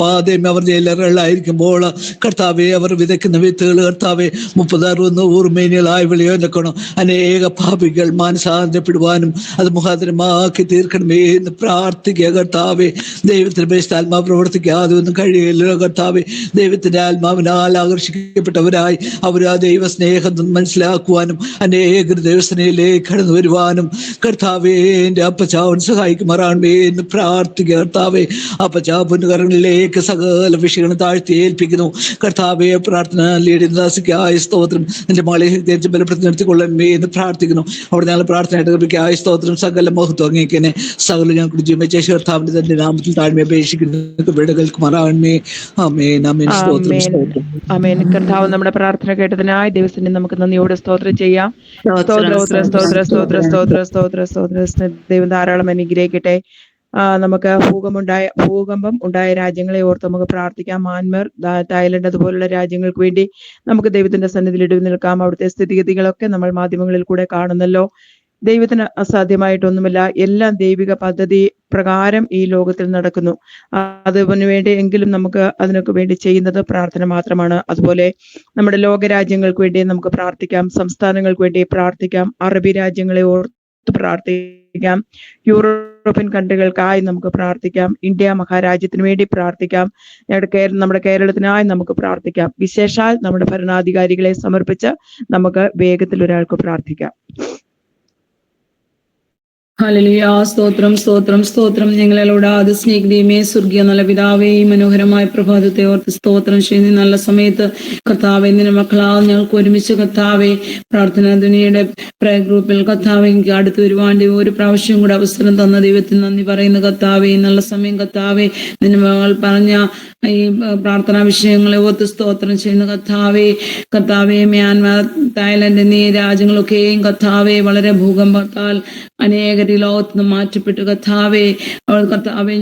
പാതയും അവർ ജയിലറുകളിലായിരിക്കുമ്പോൾ കർത്താവെ അവർ വിതയ്ക്കുന്ന വിത്തുകൾ കർത്താവെ 30-60 മേനികളായി വിളയോക്കണം. അനേക പാപികൾ മാനസാന്തരപ്പെടുവാനും അത് മുഖാന്തരമാക്കി തീർക്കണമേ എന്ന് പ്രാർത്ഥിക്കുക കർത്താവെ. ദൈവത്തിന്റെ പരിശുദ്ധാത്മാവ് പ്രവർത്തിക്കാതെ ഒന്നും കഴിയില്ല കർത്താവെ. ദൈവത്തിന്റെ ആത്മാവിനാൽ ആകർഷിക്കപ്പെട്ടവരായി അവർ ആ ദൈവ സ്നേഹം മനസ്സിലാക്കുവാനും അനേകർ ദൈവസ്നേഹത്തിലേക്ക് കടന്നു വരുവാനും കർത്താവേ എൻ്റെ അപ്പച്ചാവൻ സഹായിക്കുമാറാണ് എന്ന് പ്രാർത്ഥിക്കുക കർത്താവെ. അപ്പച്ചാ പൊന്നുകരങ്ങളിലേക്ക് സകല വിഷയങ്ങളും താഴ്ത്തി ഏൽപ്പിക്കുന്നു കർത്താവെ. പ്രാർത്ഥന ലീഡിനാസിക്കായ സ്തോത്രം. എൻ്റെ മകളെ തിരിച്ച് ബലപ്പെടുത്തി നിർത്തിക്കൊള്ളണമേ എന്ന് പ്രാർത്ഥിക്കുന്നു. അവിടെ ഞങ്ങൾ പ്രാർത്ഥനയായ സ്തോത്രം. സകല മഹത്വം അങ്ങേക്കനെ സകല ഞങ്ങൾക്ക് ജീവച്ച കർത്താവിന്റെ തന്നെ നാമത്തിൽ താഴ്മ അപേക്ഷിക്കുന്നു. വിടകൾക്കുമാറാണമേ. ആമേൻ ആമേൻ. സ്തോത്രം സ്തോത്രം. ആമേൻ. കർത്താവ് നമ്മുടെ പ്രാർത്ഥന കേട്ടതിനായി ദിവസത്തിന് നമുക്ക് നന്ദിയോടെ സ്തോത്രം ചെയ്യാം. ദൈവം ധാരാളം അനുഗ്രഹിക്കട്ടെ. നമുക്ക് ഭൂകമ്പം ഉണ്ടായ രാജ്യങ്ങളെ ഓർത്ത് നമുക്ക് പ്രാർത്ഥിക്കാം. മ്യാൻമർ, തായ്ലൻഡ് അതുപോലുള്ള രാജ്യങ്ങൾക്ക് വേണ്ടി നമുക്ക് ദൈവത്തിന്റെ സന്നിധിയിൽ ഇടിവ് നിൽക്കാം. അവിടുത്തെ സ്ഥിതിഗതികളൊക്കെ നമ്മൾ മാധ്യമങ്ങളിൽ കൂടെ കാണുന്നല്ലോ. ദൈവത്തിന് അസാധ്യമായിട്ടൊന്നുമില്ല. എല്ലാം ദൈവിക പദ്ധതി പ്രകാരം ഈ ലോകത്തിൽ നടക്കുന്നു. അതിനു വേണ്ടി എങ്കിലും നമുക്ക് അതിനൊക്കെ വേണ്ടി ചെയ്യുന്നത് പ്രാർത്ഥന മാത്രമാണ്. അതുപോലെ നമ്മുടെ ലോകരാജ്യങ്ങൾക്ക് വേണ്ടി നമുക്ക് പ്രാർത്ഥിക്കാം. സംസ്ഥാനങ്ങൾക്ക് വേണ്ടി പ്രാർത്ഥിക്കാം. അറബി രാജ്യങ്ങളെ ഓർത്ത് പ്രാർത്ഥിക്കാം. യൂറോപ്യൻ കൺട്രികൾക്കായി നമുക്ക് പ്രാർത്ഥിക്കാം. ഇന്ത്യ മഹാരാജ്യത്തിന് വേണ്ടി പ്രാർത്ഥിക്കാം. നമ്മുടെ കേരളത്തിനായി നമുക്ക് പ്രാർത്ഥിക്കാം. വിശേഷാൽ നമ്മുടെ ഭരണാധികാരികളെ സമർപ്പിച്ച് നമുക്ക് വേഗത്തിൽ ഒരാൾക്ക് പ്രാർത്ഥിക്കാം. ഹല്ലേലൂയ. സ്തോത്രം സ്തോത്രം സ്തോത്രം. ഞങ്ങളോട് സ്നേഹിതമേ സ്വർഗീയ നല്ല പിതാവേ, ഈ മനോഹരമായ പ്രഭാതത്തെ ഓർത്ത് സ്തോത്രം ചെയ്യുന്ന നല്ല സമയത്ത് കർത്താവേ, നിന്റെ മക്കളാൽ ഞങ്ങൾക്ക് ഒരുമിച്ച് കർത്താവേ പ്രാർത്ഥനാ ദുനിയയുടെ പ്രയർ ഗ്രൂപ്പിൽ കർത്താവേ എനിക്ക് അടുത്ത് വരുവാൻ ഒരു പ്രാവശ്യം കൂടെ അവസരം തന്ന ദൈവത്തിന് നന്ദി പറയുന്ന കർത്താവേ. നല്ല സമയം കർത്താവേ, നിന്റെ മകൾ പറഞ്ഞ ഈ പ്രാർത്ഥനാ വിഷയങ്ങളെ ഓർത്ത് സ്തോത്രം ചെയ്യുന്ന കർത്താവേ മ്യാൻമാർ, തായ്ലൻഡ് എന്നീ രാജ്യങ്ങളൊക്കെയും കർത്താവേ വളരെ ഭൂകമ്പത്താൽ അനേകർ ഈ ലോകത്ത് നിന്ന് മാറ്റപ്പെട്ടു കർത്താവേ.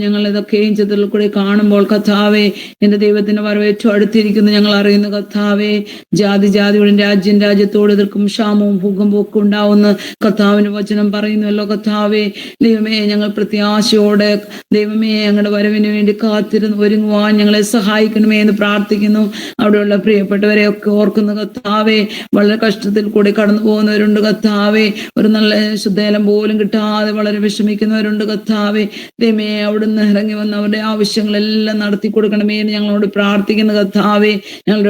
ഞങ്ങൾ ഇതൊക്കെയും ചിത്രത്തിൽ കൂടി കാണുമ്പോൾ കർത്താവേ, എന്റെ ദൈവത്തിന്റെ വരവ് ഏറ്റവും അടുത്തിരിക്കുന്നു ഞങ്ങൾ അറിയുന്നു കർത്താവേ. ജാതിയോടും രാജ്യത്തോട് എതിർക്കും ക്ഷാമവും ഭൂകമ്പവും ഒക്കെ ഉണ്ടാവുന്ന കർത്താവിന്റെ വചനം പറയുന്നുവല്ലോ കർത്താവേ. ദൈവമേ, ഞങ്ങൾ പ്രത്യാശയോടെ ദൈവമേ ഞങ്ങളുടെ വരവിന് വേണ്ടി കാത്തിരുന്ന് ഒരുങ്ങുവാൻ ഞങ്ങളെ സഹായിക്കണമേ എന്ന് പ്രാർത്ഥിക്കുന്നു. അവിടെയുള്ള പ്രിയപ്പെട്ടവരെ ഒക്കെ ഓർക്കുന്നു കർത്താവേ. വളരെ കഷ്ടത്തിൽ കൂടി കടന്നു പോകുന്നവരുണ്ട് കർത്താവേ. ഒരു നല്ല ശുദ്ധജലം പോലും കിട്ടാതെ വളരെ വിഷമിക്കുന്നവരുണ്ട് കർത്താവേ. ദൈവമേ, അവിടുന്ന് ഇറങ്ങി വന്ന് അവരുടെ ആവശ്യങ്ങളെല്ലാം നടത്തി കൊടുക്കണമേ എന്ന് ഞങ്ങളോട് പ്രാർത്ഥിക്കുന്ന കർത്താവേ. ഞങ്ങൾ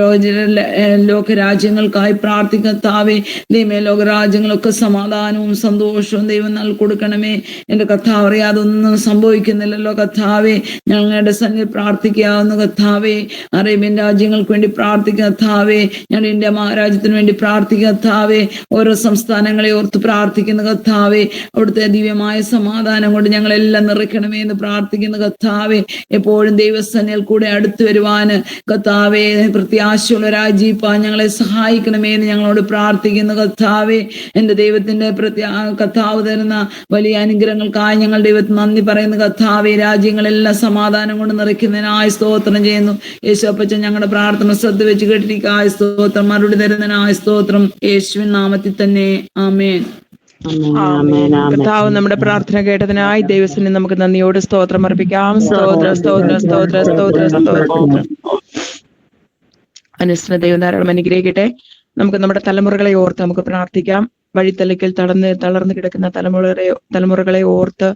ലോകരാജ്യങ്ങൾക്കായി പ്രാർത്ഥിക്കുന്ന കർത്താവേ. ദൈവമേ, ലോകരാജ്യങ്ങളൊക്കെ സമാധാനവും സന്തോഷവും ദൈവം നൽകി കൊടുക്കണമേ. എന്റെ കർത്താവ് അറിയാതെ ഒന്നും സംഭവിക്കുന്നില്ലല്ലോ കർത്താവേ. ഞങ്ങളുടെ സന്നിധി പ്രാർത്ഥിക്കാവുന്ന കർത്താവേ. അറേബ്യൻ രാജ്യങ്ങൾക്ക് വേണ്ടി പ്രാർത്ഥിക്കുന്ന കർത്താവേ. ഞങ്ങൾ ഇന്ത്യ മഹാരാജ്യത്തിന് വേണ്ടി പ്രാർത്ഥിക്കുന്ന കർത്താവേ. ഓരോ സംസ്ഥാനങ്ങളെ ഓർത്ത് പ്രാർത്ഥിക്കുന്ന കർത്താവേ. അവിടുത്തെ ദിവ്യമായ സമാധാനം കൊണ്ട് ഞങ്ങളെല്ലാം നിറയ്ക്കണമേ എന്ന് പ്രാർത്ഥിക്കുന്ന കർത്താവേ. എപ്പോഴും ദൈവസന്നിധിയിൽ കൂടെ അടുത്തു വരുവാന് കർത്താവേ പ്രത്യാശയുള്ള രാജീപ്പാൻ ഞങ്ങളെ സഹായിക്കണമേ എന്ന് ഞങ്ങളോട് പ്രാർത്ഥിക്കുന്ന കർത്താവേ. എന്റെ ദൈവത്തിന്റെ കർത്താവ് തരുന്ന വലിയ അനുഗ്രഹങ്ങൾക്കായി ഞങ്ങൾ ദൈവത്തിന് നന്ദി പറയുന്ന കർത്താവേ. രാജ്യങ്ങളെല്ലാം സമാധാനം കൊണ്ട് നിറയ്ക്കുന്നതിനായി സ്തോത്രം ചെയ്യുന്നു. യേശുപ്പച്ചൻ ഞങ്ങളുടെ പ്രാർത്ഥന ശ്രദ്ധ വെച്ച് കേട്ടിരിക്കായ സ്തോത്രം, മറുപടി തരുന്നതിനായ സ്തോത്രം. യേശുവിൻ നാമത്തിൽ തന്നെ ആമേൻ. കർത്താവ് നമ്മുടെ പ്രാർത്ഥന കേട്ടതിനായി ദൈവത്തിന് നമുക്ക് നന്ദിയോട് സ്തോത്രം അർപ്പിക്കാം. അനുസരണ ദൈവം ധാരാളം അനുഗ്രഹിക്കട്ടെ. നമുക്ക് നമ്മുടെ തലമുറകളെ ഓർത്ത് നമുക്ക് പ്രാർത്ഥിക്കാം. വഴിത്തലയ്ക്കൽ തളർന്നു കിടക്കുന്ന തലമുറകളെ ഓർത്ത്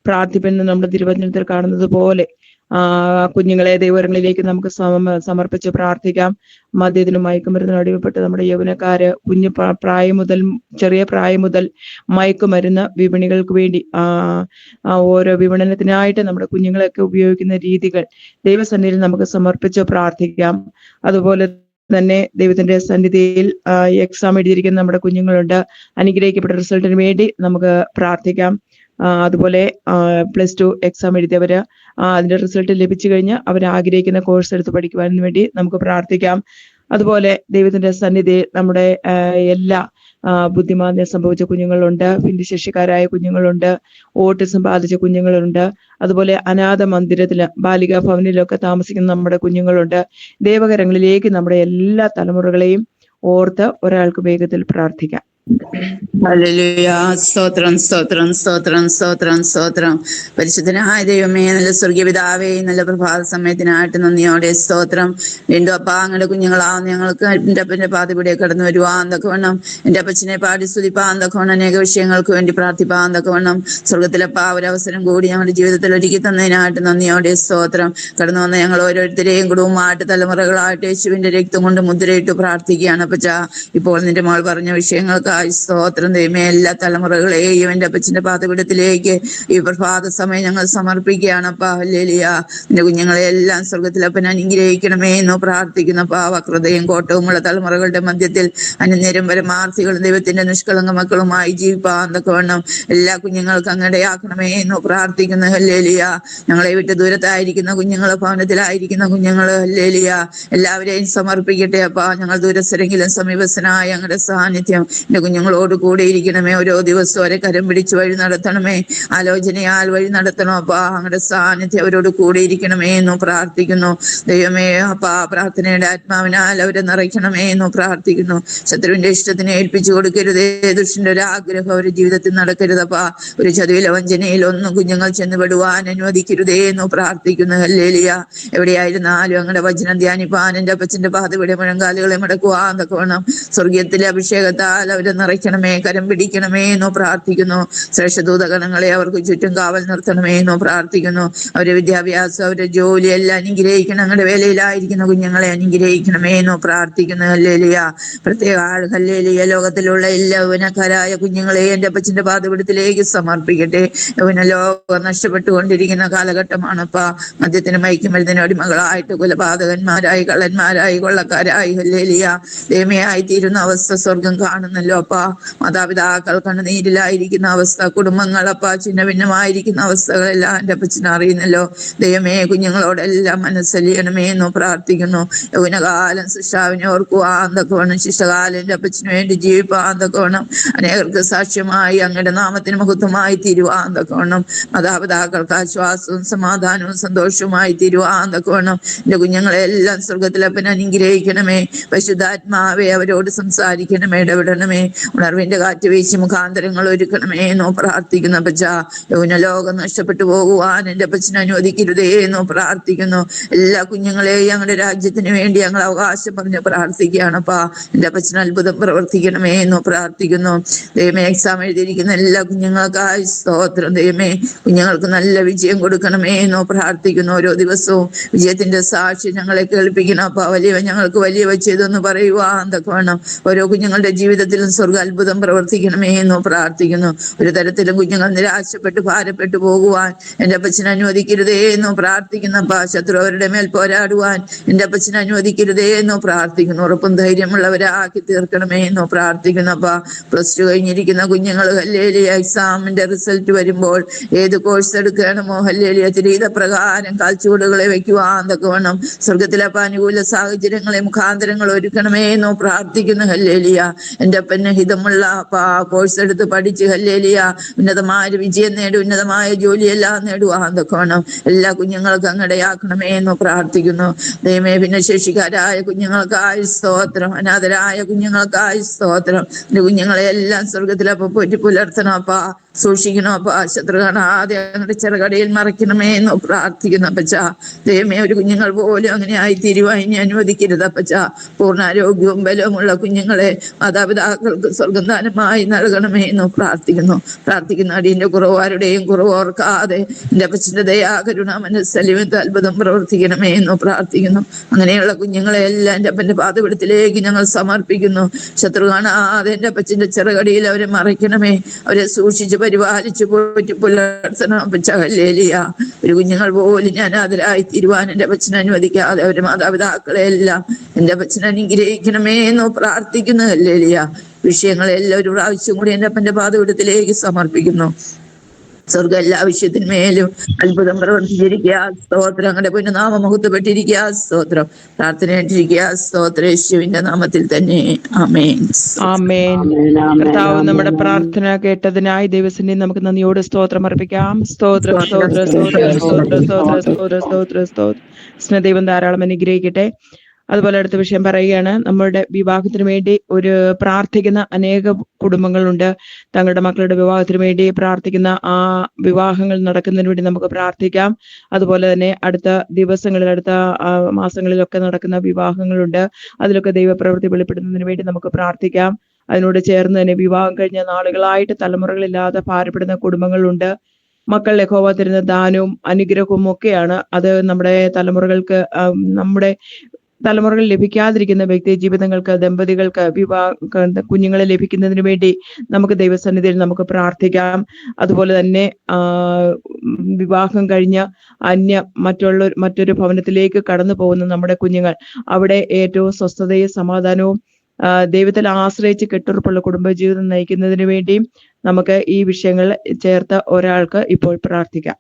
പ്രാർത്ഥിപ്പെന്ന് നമ്മുടെ തിരുവചനത്തിൽ കാണുന്നത് പോലെ കുഞ്ഞുങ്ങളെ ദൈവങ്ങളിലേക്ക് നമുക്ക് സമർപ്പിച്ച് പ്രാർത്ഥിക്കാം. മദ്യത്തിനും മയക്കുമരുന്നിനും അടിമപ്പെട്ട് നമ്മുടെ യൗവനക്കാര് ചെറിയ പ്രായം മുതൽ മയക്കുമരുന്ന് വിപണികൾക്ക് വേണ്ടി ഓരോ വിപണനത്തിനായിട്ട് നമ്മുടെ കുഞ്ഞുങ്ങളെയൊക്കെ ഉപയോഗിക്കുന്ന രീതികൾ ദൈവസന്നിധിയിൽ നമുക്ക് സമർപ്പിച്ച് പ്രാർത്ഥിക്കാം. അതുപോലെ തന്നെ ദൈവത്തിന്റെ സന്നിധിയിൽ എക്സാം എഴുതിയിരിക്കുന്ന നമ്മുടെ കുഞ്ഞുങ്ങളുണ്ട്. അനുഗ്രഹിക്കപ്പെട്ട റിസൾട്ടിന് വേണ്ടി നമുക്ക് പ്രാർത്ഥിക്കാം. അതുപോലെ +2 എക്സാം എഴുതിയവര് അതിന്റെ റിസൾട്ട് ലഭിച്ചു കഴിഞ്ഞ് അവർ ആഗ്രഹിക്കുന്ന കോഴ്സ് എടുത്ത് പഠിക്കുവാൻ വേണ്ടി നമുക്ക് പ്രാർത്ഥിക്കാം. അതുപോലെ ദൈവത്തിന്റെ സന്നിധി നമ്മുടെ എല്ലാ ബുദ്ധിമാന്ദ്യം സംഭവിച്ച കുഞ്ഞുങ്ങളുണ്ട്, ഭിന്നശേഷിക്കാരായ കുഞ്ഞുങ്ങളുണ്ട്, ഓട്ടിസം ബാധിച്ച കുഞ്ഞുങ്ങളുണ്ട്, അതുപോലെ അനാഥ മന്ദിരത്തില് ബാലികാ ഭവനിലൊക്കെ താമസിക്കുന്ന നമ്മുടെ കുഞ്ഞുങ്ങളുണ്ട്. ദൈവകരങ്ങളിലേക്ക് നമ്മുടെ എല്ലാ തലമുറകളെയും ഓർത്ത് ഒരാൾക്ക് വേഗത്തിൽ പ്രാർത്ഥിക്കാം. ഹല്ലേലൂയ. സ്തോത്രം സ്തോത്രം സ്തോത്രം സ്തോത്രം സ്തോത്രം. പരിശുദ്ധനായ ദൈവമേ, നല്ല സ്വർഗീയ പിതാവേ, നല്ല പ്രഭാത സമയത്തിനായിട്ട് നന്ദിയോടെ സ്തോത്രം. വീണ്ടും അപ്പാ അങ്ങയുടെ കുഞ്ഞുങ്ങളാവുന്ന ഞങ്ങൾക്ക് എൻ്റെ അപ്പൻ്റെ പാതവിടെ കടന്നു വരുവാന്നൊക്കെ വേണം. എൻ്റെ അപ്പച്ചനെ പാടി സ്തുതിപ്പാന്നൊക്കെ വേണം. അനേക വിഷയങ്ങൾക്ക് വേണ്ടി പ്രാർത്ഥിപ്പാന്നൊക്കെ വേണം. സ്വർഗത്തിലപ്പാ ഒരവസരം കൂടി ഞങ്ങളുടെ ജീവിതത്തിൽ ഒരുക്കി തന്നതിനായിട്ട് നന്ദിയോടെ സ്തോത്രം. കടന്നു വന്ന ഞങ്ങൾ ഓരോരുത്തരെയും കുടുംബമായിട്ട് തലമുറകളായിട്ട് യേശുവിന്റെ രക്തം കൊണ്ട് മുദ്രയിട്ട് പ്രാർത്ഥിക്കുകയാണ് അപ്പച്ച. ഇപ്പോൾ നിന്റെ മകൾ പറഞ്ഞ വിഷയങ്ങൾക്ക് സ്തോത്രം ദൈവമേ. എല്ലാ തലമുറകളെയും എൻ്റെ അപ്പച്ചന്റെ പാതപീഠത്തിലേക്ക് ഈ പ്രഭാത സമയം ഞങ്ങൾ സമർപ്പിക്കുകയാണപ്പാ. ഹല്ലേലൂയ. നിന്റെ കുഞ്ഞുങ്ങളെ എല്ലാം സ്വർഗത്തിലപ്പൻ അനുഗ്രഹിക്കണമേ എന്ന് പ്രാർത്ഥിക്കുന്നപ്പാ. വക്രതയും കോട്ടവുമുള്ള തലമുറകളുടെ മധ്യത്തിൽ അന്യനേരം പരമാർത്ഥികളും ദൈവത്തിന്റെ നിഷ്കളങ്ക മക്കളുമായി ജീവിപ്പാന്നൊക്കെ വേണം. എല്ലാ കുഞ്ഞുങ്ങൾക്കും അങ്ങടെയാക്കണമേ എന്ന് പ്രാർത്ഥിക്കുന്നു. ഹല്ലേലൂയ. ഞങ്ങളെ വിട്ട് ദൂരത്തായിരിക്കുന്ന കുഞ്ഞുങ്ങള്, ഭവനത്തിലായിരിക്കുന്ന കുഞ്ഞുങ്ങള്, ഹല്ലേലൂയ, എല്ലാവരെയും സമർപ്പിക്കട്ടെ അപ്പാ. ഞങ്ങൾ ദൂരസ്ഥരെങ്കിലും സമീപസ്ഥനായ ഞങ്ങളുടെ സാന്നിധ്യം എന്റെ കുഞ്ഞുങ്ങളോട് കൂടെ ഇരിക്കണമേ. ഓരോ ദിവസവും അവരെ കരം പിടിച്ച് വഴി നടത്തണമേ. ആലോചനയാൽ വഴി നടത്തണം അപ്പാ. അങ്ങയുടെ സാന്നിധ്യം അവരോട് കൂടെ ഇരിക്കണമേ എന്ന് പ്രാർത്ഥിക്കുന്നു. ദൈവമേ അപ്പാ, പ്രാർത്ഥനയുടെ ആത്മാവിനാൽ അവരെ നിറയ്ക്കണമേ എന്ന് പ്രാർത്ഥിക്കുന്നു. ശത്രുവിന്റെ ഇഷ്ടത്തിന് ഏൽപ്പിച്ചു കൊടുക്കരുതേ. ദുഷ്ടന്റെ ഒരു ആഗ്രഹം അവരുടെ ജീവിതത്തിൽ നടക്കരുതപ്പാ. ഒരു ചതിവിലോ വഞ്ചനയിലോ ഒന്നും കുഞ്ഞുങ്ങൾ ചെന്നുപെടുവാൻ അനുവദിക്കരുതേ എന്ന് പ്രാർത്ഥിക്കുന്നു. ഹല്ലേലൂയ. എവിടെയായിരുന്നാലും അങ്ങയുടെ വചനം ധ്യാനിപ്പാൻ എൻ്റെ അപ്പച്ചന്റെ പാതയുടെ മുഴങ്കാലുകളെ മടക്കുവാന്നൊക്കെ വേണം. സ്വർഗീയത്തിലെ അഭിഷേകത്താൽ അവരെ നിറയ്ക്കണമേ, കരം പിടിക്കണമേ എന്നോ പ്രാർത്ഥിക്കുന്നു. ശ്രേഷ്ഠദൂതഗണങ്ങളെ അവർക്ക് ചുറ്റും കാവൽ നിർത്തണമേ എന്നോ പ്രാർത്ഥിക്കുന്നു. അവരുടെ വിദ്യാഭ്യാസം, അവരുടെ ജോലി എല്ലാം അനുഗ്രഹിക്കണം. ഞങ്ങളുടെ വേലയിലായിരിക്കുന്ന കുഞ്ഞുങ്ങളെ അനുഗ്രഹിക്കണമേ എന്നോ പ്രാർത്ഥിക്കുന്നു. ഹല്ലേലൂയ. പ്രത്യേക ആൾ ഹല്ലേലൂയ. ലോകത്തിലുള്ള എല്ലാ യൗവനക്കാരായ കുഞ്ഞുങ്ങളെ എൻ്റെ അപ്പച്ചന്റെ പാതപീഠത്തിലേക്ക് സമർപ്പിക്കട്ടെ. യൗവന ലോകം നഷ്ടപ്പെട്ടുകൊണ്ടിരിക്കുന്ന കാലഘട്ടമാണപ്പാ. മദ്യത്തിന് മയക്കുമരുന്നിന് അടിമകളായിട്ട് കൊലപാതകന്മാരായി, കള്ളന്മാരായി, കൊള്ളക്കാരായി, ഹല്ലേലൂയ, ദൈവമയായി തീരുന്ന അവസ്ഥ സ്വർഗം കാണുന്നല്ലോ അപ്പാ. മാതാപിതാക്കൾ കണ്ണുനീരിലായിരിക്കുന്ന അവസ്ഥ, കുടുംബങ്ങളപ്പാ ചിന്ന ഭിന്നമായിരിക്കുന്ന അവസ്ഥകളെല്ലാം എൻ്റെ അപ്പച്ചൻ അറിയുന്നല്ലോ. ദൈവമേ, കുഞ്ഞുങ്ങളോടെല്ലാം മനസ്സലിയണമേ എന്ന് പ്രാർത്ഥിക്കുന്നു. യൗവനകാലം സൃഷ്ടാവിനെ ഓർക്കുവാന്നൊക്കെ വേണം. ശിഷ്ടകാലം എൻ്റെ അപ്പച്ചന് വേണ്ടി ജീവിപ്പാന്നൊക്കെ വേണം. അനേകർക്ക് സാക്ഷ്യമായി അങ്ങയുടെ നാമത്തിന് മഹത്വമായി തീരുവാന്നൊക്കെ വേണം. മാതാപിതാക്കൾക്ക് ആശ്വാസവും സമാധാനവും സന്തോഷവുമായി തീരുവാന്നൊക്കെ വേണം. എൻ്റെ കുഞ്ഞുങ്ങളെല്ലാം സ്വർഗത്തിലപ്പൻ അനുഗ്രഹിക്കണമേ. പരിശുദ്ധാത്മാവെ അവരോട് സംസാരിക്കണമേ, ഇടപെടണമേ. ഉണർവിന്റെ കാറ്റ് വീശി മുഖാന്തരങ്ങൾ ഒരുക്കണമേ എന്നോ പ്രാർത്ഥിക്കുന്നു അപ്പച്ച. യൗവന ലോകം നഷ്ടപ്പെട്ടു പോകുവാൻ എൻ്റെ അപ്പച്ചനെ അനുവദിക്കരുതേ എന്നോ പ്രാർത്ഥിക്കുന്നു. എല്ലാ കുഞ്ഞുങ്ങളെയും ഞങ്ങളുടെ രാജ്യത്തിന് വേണ്ടി ഞങ്ങൾ അവകാശം പറഞ്ഞ് പ്രാർത്ഥിക്കുകയാണപ്പാ. എൻ്റെ അപ്പച്ചന് അത്ഭുതം പ്രവർത്തിക്കണമേ എന്നോ പ്രാർത്ഥിക്കുന്നു. ദൈവമേ, എക്സാം എഴുതിയിരിക്കുന്ന എല്ലാ കുഞ്ഞുങ്ങൾക്കായി സ്തോത്രം. ദൈവമേ, കുഞ്ഞുങ്ങൾക്ക് നല്ല വിജയം കൊടുക്കണമേ എന്നോ പ്രാർത്ഥിക്കുന്നു. ഓരോ ദിവസവും വിജയത്തിന്റെ സാക്ഷി ഞങ്ങളെ കേൾപ്പിക്കണം അപ്പാ. വലിയവ ഞങ്ങൾക്ക് വലിയവ ചെയ്തെന്ന് പറയുവാ എന്തൊക്കെ വേണം. ഓരോ കുഞ്ഞുങ്ങളുടെ ജീവിതത്തിലും സ്വർഗ അത്ഭുതം പ്രവർത്തിക്കണമേ എന്നോ പ്രാർത്ഥിക്കുന്നു. ഒരു തരത്തിലും കുഞ്ഞുങ്ങൾ നിരാശപ്പെട്ട് ഭാരപ്പെട്ടു പോകുവാൻ എൻ്റെ അപ്പച്ചനെ അനുവദിക്കരുതേ എന്നോ പ്രാർത്ഥിക്കുന്നപ്പാ. ശത്രു അവരുടെ മേൽ പോരാടുവാൻ എൻ്റെ അപ്പച്ചനെ അനുവദിക്കരുതേ എന്നോ പ്രാർത്ഥിക്കുന്നു. ഉറപ്പും ധൈര്യമുള്ളവരാക്കി തീർക്കണമേ എന്നോ പ്രാർത്ഥിക്കുന്നപ്പാ. +2 കഴിഞ്ഞിരിക്കുന്ന കുഞ്ഞുങ്ങൾ ഹല്ലേലൂയ, എക്സാമിന്റെ റിസൾട്ട് വരുമ്പോൾ ഏത് കോഴ്സ് എടുക്കണമോ ഹല്ലേലൂയ, തിരീത പ്രകാരം കാൽച്ചുവടുകളെ വെക്കുവാന്നൊക്കെ വേണം. സ്വർഗത്തിലപ്പ അനുകൂല സാഹചര്യങ്ങളെ മുഖാന്തരങ്ങൾ ഒരുക്കണമേ എന്നോ പ്രാർത്ഥിക്കുന്നു. ഹല്ലേലൂയ. എൻ്റെ അപ്പന് ഹിതമുള്ള കോഴ്സ് എടുത്ത് പഠിച്ച് ഹല്ലേലൂയ ഉന്നതമായ വിജയം നേടി ഉന്നതമായ ജോലിയെല്ലാം നേടുവാന്നൊക്കെ വേണം. എല്ലാ കുഞ്ഞുങ്ങൾക്കും അങ്ങടെയാക്കണമേ എന്ന് പ്രാർത്ഥിക്കുന്നു. ദൈവമേ, ഭിന്നശേഷിക്കാരായ കുഞ്ഞുങ്ങൾക്കായി സ്തോത്രം. അനാഥരായ കുഞ്ഞുങ്ങൾക്കായി സ്തോത്രം. എൻ്റെ കുഞ്ഞുങ്ങളെ എല്ലാം സ്വർഗത്തിലപ്പ പോറ്റി പുലർത്തണം അപ്പാ. സൂക്ഷിക്കണം അപ്പാ. ശത്രു കാണാതെ അങ്ങയുടെ ചെറുകടയിൽ മറയ്ക്കണമേ എന്ന് പ്രാർത്ഥിക്കുന്നു അപ്പച്ച. ദൈവമേ, ഒരു കുഞ്ഞുങ്ങൾ പോലും അങ്ങനെ ആയി തീരുവാൻ ഇനി അനുവദിക്കരുത് അപ്പച്ച. പൂർണ്ണാരോഗ്യവും ബലവുമുള്ള കുഞ്ഞുങ്ങളെ മാതാപിതാക്കൾക്ക് സ്വർഗം ദാനമായി നൽകണമേ എന്ന് പ്രാർത്ഥിക്കുന്നു. അടിയന്റെ കുറവാരുടെയും കുറവോർക്കാതെ എൻ്റെ അപ്പച്ചന്റെ ദയാ കരുണ മനസ്സലിമത്ത് അത്ഭുതം പ്രവർത്തിക്കണമേ എന്ന് പ്രാർത്ഥിക്കുന്നു. അങ്ങനെയുള്ള കുഞ്ഞുങ്ങളെ എല്ലാം എൻ്റെ അപ്പന്റെ പാതപീഠത്തിലേക്ക് ഞങ്ങൾ സമർപ്പിക്കുന്നു. ശത്രു കാണാതെ എൻ്റെ അപ്പച്ചന്റെ ചെറുകടിയിൽ അവരെ മറയ്ക്കണമേ. അവരെ സൂക്ഷിച്ച് പരിപാലിച്ച് പോറ്റി പുലർത്തണം അപ്പച്ച. ഹല്ലേലൂയ. ഒരു കുഞ്ഞുങ്ങൾ പോലും ഞാൻ അതിരായി തീരുവാൻ എൻ്റെ അപ്പച്ചനെ അനുവദിക്കാതെ അവരുടെ മാതാപിതാക്കളെ എല്ലാം എൻ്റെ അപ്പച്ചനെ അനുഗ്രഹിക്കണമേ എന്നോ പ്രാർത്ഥിക്കുന്നു. ഹല്ലേലൂയ. വിഷയങ്ങളെല്ലാം ഒരു പ്രാവശ്യം കൂടി എൻ്റെ അപ്പന്റെ പാതപീഠത്തിലേക്ക് സമർപ്പിക്കുന്നു. സ്വർഗ എല്ലാ വിഷയത്തിന്മേലും അത്ഭുതം പ്രവർത്തിച്ചിരിക്കുക. സ്തോത്രം. അങ്ങയുടെ പുനഃനാമം മഹത്വപ്പെട്ടിരിക്കുക. സ്തോത്രം. പ്രാർത്ഥനയായിട്ടിരിക്കുക. സ്തോത്രം. യേശുവിന്റെ നാമത്തിൽ തന്നെ ആമേൻ. ആമേൻ. കർത്താവ് നമ്മുടെ പ്രാർത്ഥന കേട്ടതിനായി ദൈവസന്നിധി നമുക്ക് നന്ദിയോട് സ്തോത്രം അർപ്പിക്കാം. സ്തോത്രം, സ്തോത്രം, സ്തോത്രം, സ്തോത്രം, സ്തോത്രം, സ്തോത്രം, സ്തോത്രം, സ്തോത്രം. സ്നേഹദൈവം ധാരാളം അനുഗ്രഹിക്കട്ടെ. അതുപോലെ അടുത്ത വിഷയം പറയുകയാണ്, നമ്മളുടെ വിവാഹത്തിന് വേണ്ടി പ്രാർത്ഥിക്കുന്ന അനേക കുടുംബങ്ങളുണ്ട്. തങ്ങളുടെ മക്കളുടെ വിവാഹത്തിന് വേണ്ടി പ്രാർത്ഥിക്കുന്ന ആ വിവാഹങ്ങൾ നടക്കുന്നതിന് വേണ്ടി നമുക്ക് പ്രാർത്ഥിക്കാം. അതുപോലെ തന്നെ അടുത്ത ദിവസങ്ങളിൽ, അടുത്ത മാസങ്ങളിലൊക്കെ നടക്കുന്ന വിവാഹങ്ങളുണ്ട്. അതിലൊക്കെ ദൈവപ്രവൃത്തി വെളിപ്പെടുന്നതിന് വേണ്ടി നമുക്ക് പ്രാർത്ഥിക്കാം. അതിനോട് ചേർന്ന് തന്നെ വിവാഹം കഴിഞ്ഞ നാളുകളായിട്ട് തലമുറകളില്ലാതെ ഭാരപ്പെടുന്ന കുടുംബങ്ങളുണ്ട്. മക്കൾ യഹോവ തരുന്ന ദാനവും അനുഗ്രഹവും ഒക്കെയാണ് അത് നമ്മുടെ തലമുറകൾ ലഭിക്കാതിരിക്കുന്ന വ്യക്തി ജീവിതങ്ങൾക്ക്, ദമ്പതികൾക്ക്, കുഞ്ഞുങ്ങളെ ലഭിക്കുന്നതിന് വേണ്ടി നമുക്ക് ദൈവസന്നിധിയിൽ നമുക്ക് പ്രാർത്ഥിക്കാം. അതുപോലെ തന്നെ വിവാഹം കഴിഞ്ഞ് മറ്റൊരു ഭവനത്തിലേക്ക് കടന്നു പോകുന്ന നമ്മുടെ കുഞ്ഞുങ്ങൾ, അവിടെ ഏറ്റവും സ്വസ്ഥതയും സമാധാനവും ദൈവത്തിൽ ആശ്രയിച്ച് കെട്ടുറപ്പുള്ള കുടുംബജീവിതം നയിക്കുന്നതിന് വേണ്ടിയും നമുക്ക് ഈ വിഷയങ്ങൾ ചേർത്ത് ഒരാൾക്ക് ഇപ്പോൾ പ്രാർത്ഥിക്കാം.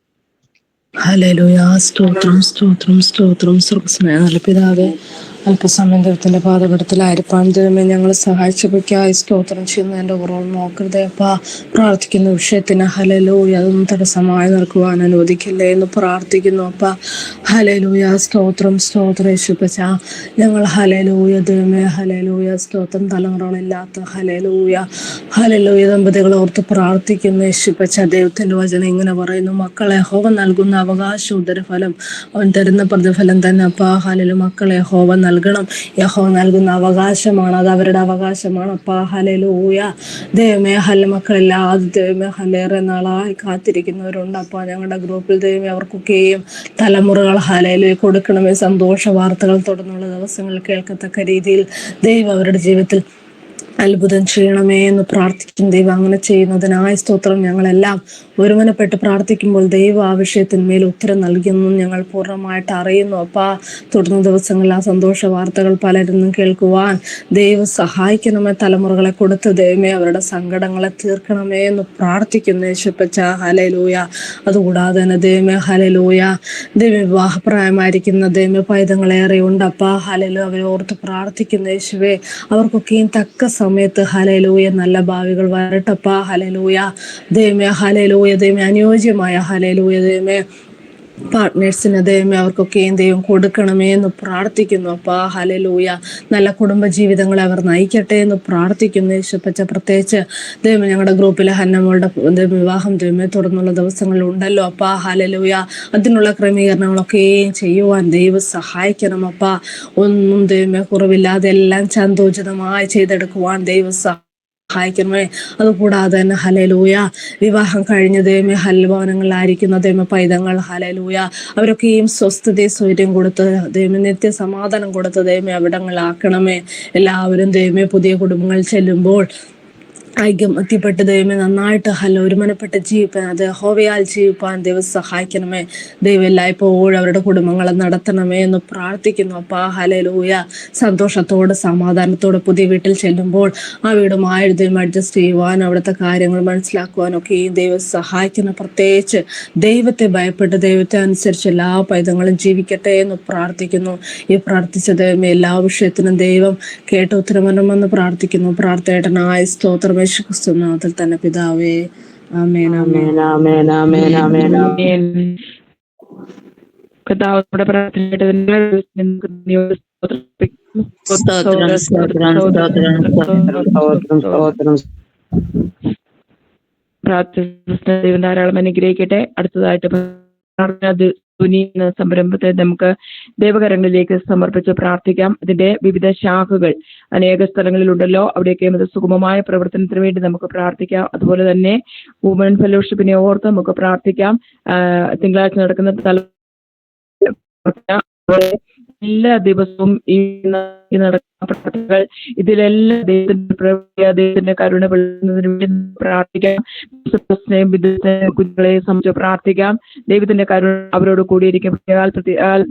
ഹല്ലേലൂയ. സ്തോത്രം, സ്തോത്രം, സ്തോത്രം. സ്വർഗ്ഗസ്നായ നല്ല പിതാവേ, അല്പസമയം ദൈവത്തിന്റെ പാദപീഠത്തിലായിരിക്കാൻ ദൈവമേ ഞങ്ങൾ സഹായിച്ചവയ്ക്കായി സ്തോത്രം ചെയ്യുന്നു. എൻ്റെ കുറവ് നോക്കരുതേ അപ്പാ. പ്രാർത്ഥിക്കുന്ന വിഷയത്തിന് ഹല്ലേലൂയ അതൊന്നും തടസ്സമായി നിൽക്കുവാൻ അനുവദിക്കില്ലേ എന്ന് പ്രാർത്ഥിക്കുന്നു അപ്പാ. ഹല്ലേലൂയ. സ്തോത്രം, സ്തോത്രം യേശുപ്പച്ച. ഞങ്ങൾ ഹല്ലേലൂയ ദൈവമേ, ഹല്ലേലൂയ സ്തോത്രം. തലമുറകളില്ലാത്ത ഹല്ലേലൂയ ഹല്ലേലൂയ ദമ്പതികളെ ഓർത്ത് പ്രാർത്ഥിക്കുന്നു യേശുപ്പച്ച. ദൈവത്തിന്റെ വചനം ഇങ്ങനെ പറയുന്നു, മക്കളെ യഹോവ നൽകുന്ന അവകാശം ഉദരഫലം അവൻ തരുന്ന പ്രതിഫലം തന്നെ അപ്പാ. ഹല്ലേലൂയ. മക്കളെ യഹോവ നൽകണം. യഹോവ നൽകുന്ന അവകാശമാണ്, അത് അവരുടെ അവകാശമാണ് അപ്പാ. ഹല്ലേലൂയ ദൈവമേ. മക്കളില്ലാതെ ദൈവമേ ഹല്ലേറെ നാളായി കാത്തിരിക്കുന്നവരുണ്ട് അപ്പാ. ഞങ്ങളുടെ ഗ്രൂപ്പിൽ ദൈവമേ അവർക്കൊക്കെയും തലമുറകൾ ഹല്ലേലൂയ കൊടുക്കണമേ. സന്തോഷ വാർത്തകൾ തുടർന്നുള്ള ദിവസങ്ങളിൽ കേൾക്കത്തക്ക രീതിയിൽ ദൈവം അവരുടെ ജീവിതത്തിൽ അത്ഭുതം ചെയ്യണമേ എന്ന് പ്രാർത്ഥിക്കും. ദൈവം അങ്ങനെ ചെയ്യുന്നതിനായി സ്തോത്രം. ഞങ്ങളെല്ലാം ഒരുമനപ്പെട്ട് പ്രാർത്ഥിക്കുമ്പോൾ ദൈവം ആ വിഷയത്തിന്മേൽ ഉത്തരം നൽകിയെന്നും ഞങ്ങൾ പൂർണ്ണമായിട്ട് അറിയുന്നു അപ്പാ. തുടർന്ന ദിവസങ്ങളിൽ ആ സന്തോഷ വാർത്തകൾ പലരിന്നും കേൾക്കുവാൻ ദൈവം സഹായിക്കണമേ. തലമുറകളെ കൊടുത്ത് ദൈവമേ അവരുടെ സങ്കടങ്ങളെ തീർക്കണമേ എന്ന് പ്രാർത്ഥിക്കുന്നു യേശുപ്പച്ച. ഹല്ലേലൂയ. അതുകൂടാതെ തന്നെ ദൈവമേ ഹല്ലേലൂയ ദൈവ വിവാഹപ്രായമായിരിക്കുന്ന ദൈവമേ പൈതങ്ങളേറെ ഉണ്ട് അപ്പാ. ഹല്ലേലൂയ. അവരെ ഓർത്ത് പ്രാർത്ഥിക്കുന്ന യേശുവേ, അവർക്കൊക്കെയും തക്ക സമയത്ത് ഹല്ലേലൂയ നല്ല ഭാവികൾ വരട്ടപ്പാ. ഹല്ലേലൂയ ദൈവമേ. ഹല്ലേലൂയ ദൈവമേ. അനുയോജ്യമായ ഹല്ലേലൂയ ദൈവമേ പാർട്ട്നേഴ്സിന് ദൈവമേ അവർക്കൊക്കെയും ദൈവം കൊടുക്കണമേ എന്ന് പ്രാർത്ഥിക്കുന്നു അപ്പാ. ഹല്ലേലൂയ. നല്ല കുടുംബ ജീവിതങ്ങളെ അവർ നയിക്കട്ടെ എന്ന് പ്രാർത്ഥിക്കുന്നു യേശുപ്പച്ച. പ്രത്യേകിച്ച് ദൈവമേ ഞങ്ങളുടെ ഗ്രൂപ്പിലെ ഹന്നമ്മളുടെ വിവാഹം ദൈവമേ തുടർന്നുള്ള ദിവസങ്ങളിൽ ഉണ്ടല്ലോ അപ്പാ. ഹല്ലേലൂയ. അതിനുള്ള ക്രമീകരണങ്ങളൊക്കെയും ചെയ്യുവാൻ ദൈവം സഹായിക്കണം അപ്പാ. ഒന്നും ദൈവമേ കുറവില്ലാതെ എല്ലാം സന്തോഷിതമായി ചെയ്തെടുക്കുവാൻ ദൈവം സഹായിക്കണമേ. അതുകൂടാതെ തന്നെ ഹല്ലേലൂയ വിവാഹം കഴിഞ്ഞ ദൈവമേ ഭവനങ്ങളിലായിരിക്കുന്ന ദൈവ പൈതങ്ങൾ ഹല്ലേലൂയ അവരൊക്കെയും സ്വസ്ഥതയും സ്വൈര്യം കൊടുത്ത് ദൈവമേ നിത്യ സമാധാനം കൊടുത്ത് ദൈവമേ അവിടങ്ങളിലാക്കണമേ. എല്ലാവരും ദൈവമേ പുതിയ കുടുംബങ്ങൾ ചെല്ലുമ്പോൾ ഐക്യമത്യപ്പെട്ട് ദൈവമേ നന്നായിട്ട് ഒരുമനപ്പെട്ട് ജീവിപ്പാൻ, അത് യഹോവയാൽ ജീവിപ്പാൻ ദൈവം സഹായിക്കണമേ. ദൈവം എല്ലായ്പ്പോഴും അവരുടെ കുടുംബങ്ങളെ നടത്തണമേ എന്ന് പ്രാർത്ഥിക്കുന്നു അപ്പാ. ഹല്ലേലൂയ. സന്തോഷത്തോടെ സമാധാനത്തോടെ പുതിയ വീട്ടിൽ ചെല്ലുമ്പോൾ ആ വീടുമായി ദൈവം അഡ്ജസ്റ്റ് ചെയ്യുവാൻ, അവിടുത്തെ കാര്യങ്ങൾ മനസ്സിലാക്കുവാനൊക്കെ ഈ ദൈവം സഹായിക്കണം. പ്രത്യേകിച്ച് ദൈവത്തെ ഭയപ്പെട്ട് ദൈവത്തെ അനുസരിച്ച് എല്ലാ പൈതങ്ങളും ജീവിക്കട്ടെ എന്ന് പ്രാർത്ഥിക്കുന്നു. ഈ പ്രാർത്ഥിച്ച ദൈവമേ എല്ലാ വിഷയത്തിനും ദൈവം കേട്ട് ഉത്തരമരമെന്ന് പ്രാർത്ഥിക്കുന്നു. പ്രാർത്ഥേട്ടനായ സ്തോത്രം യേശുക്രിസ്തുനാമത്തിൽ തന്നെ പിതാവേ. ആമേൻ, ആമേൻ, ആമേൻ, ആമേൻ, ആമേൻ, ആമേൻ. കർത്താവ് പ്രാർത്ഥന ധാരാളം അനുഗ്രഹിക്കട്ടെ. അടുത്തതായിട്ട് എന്ന സംരംഭത്തെ നമുക്ക് ദൈവകരങ്ങളിലേക്ക് സമർപ്പിച്ച് പ്രാർത്ഥിക്കാം. ഇതിന്റെ വിവിധ ശാഖകൾ അനേക സ്ഥലങ്ങളിലുണ്ടല്ലോ, അവിടെയൊക്കെ അത് സുഗമമായ പ്രവർത്തനത്തിന് വേണ്ടി നമുക്ക് പ്രാർത്ഥിക്കാം. അതുപോലെ തന്നെ വുമൺ ഫെലോഷിപ്പിനെ ഓർത്ത് നമുക്ക് പ്രാർത്ഥിക്കാം. തിങ്കളാഴ്ച നടക്കുന്ന എല്ലാ ദിവസവും ഈ നടക്കുന്ന പ്രാർത്ഥനകൾ ഇതിലെല്ലാം ദൈവത്തിന്റെ പ്രവൃത്തി, ദൈവത്തിന്റെ കരുണ വെള്ളുന്നതിന് വേണ്ടി പ്രാർത്ഥിക്കാം. കുഞ്ഞുങ്ങളെ സംബന്ധിച്ച് പ്രാർത്ഥിക്കാം. ദൈവത്തിന്റെ കരുണ അവരോട് കൂടിയിരിക്കും.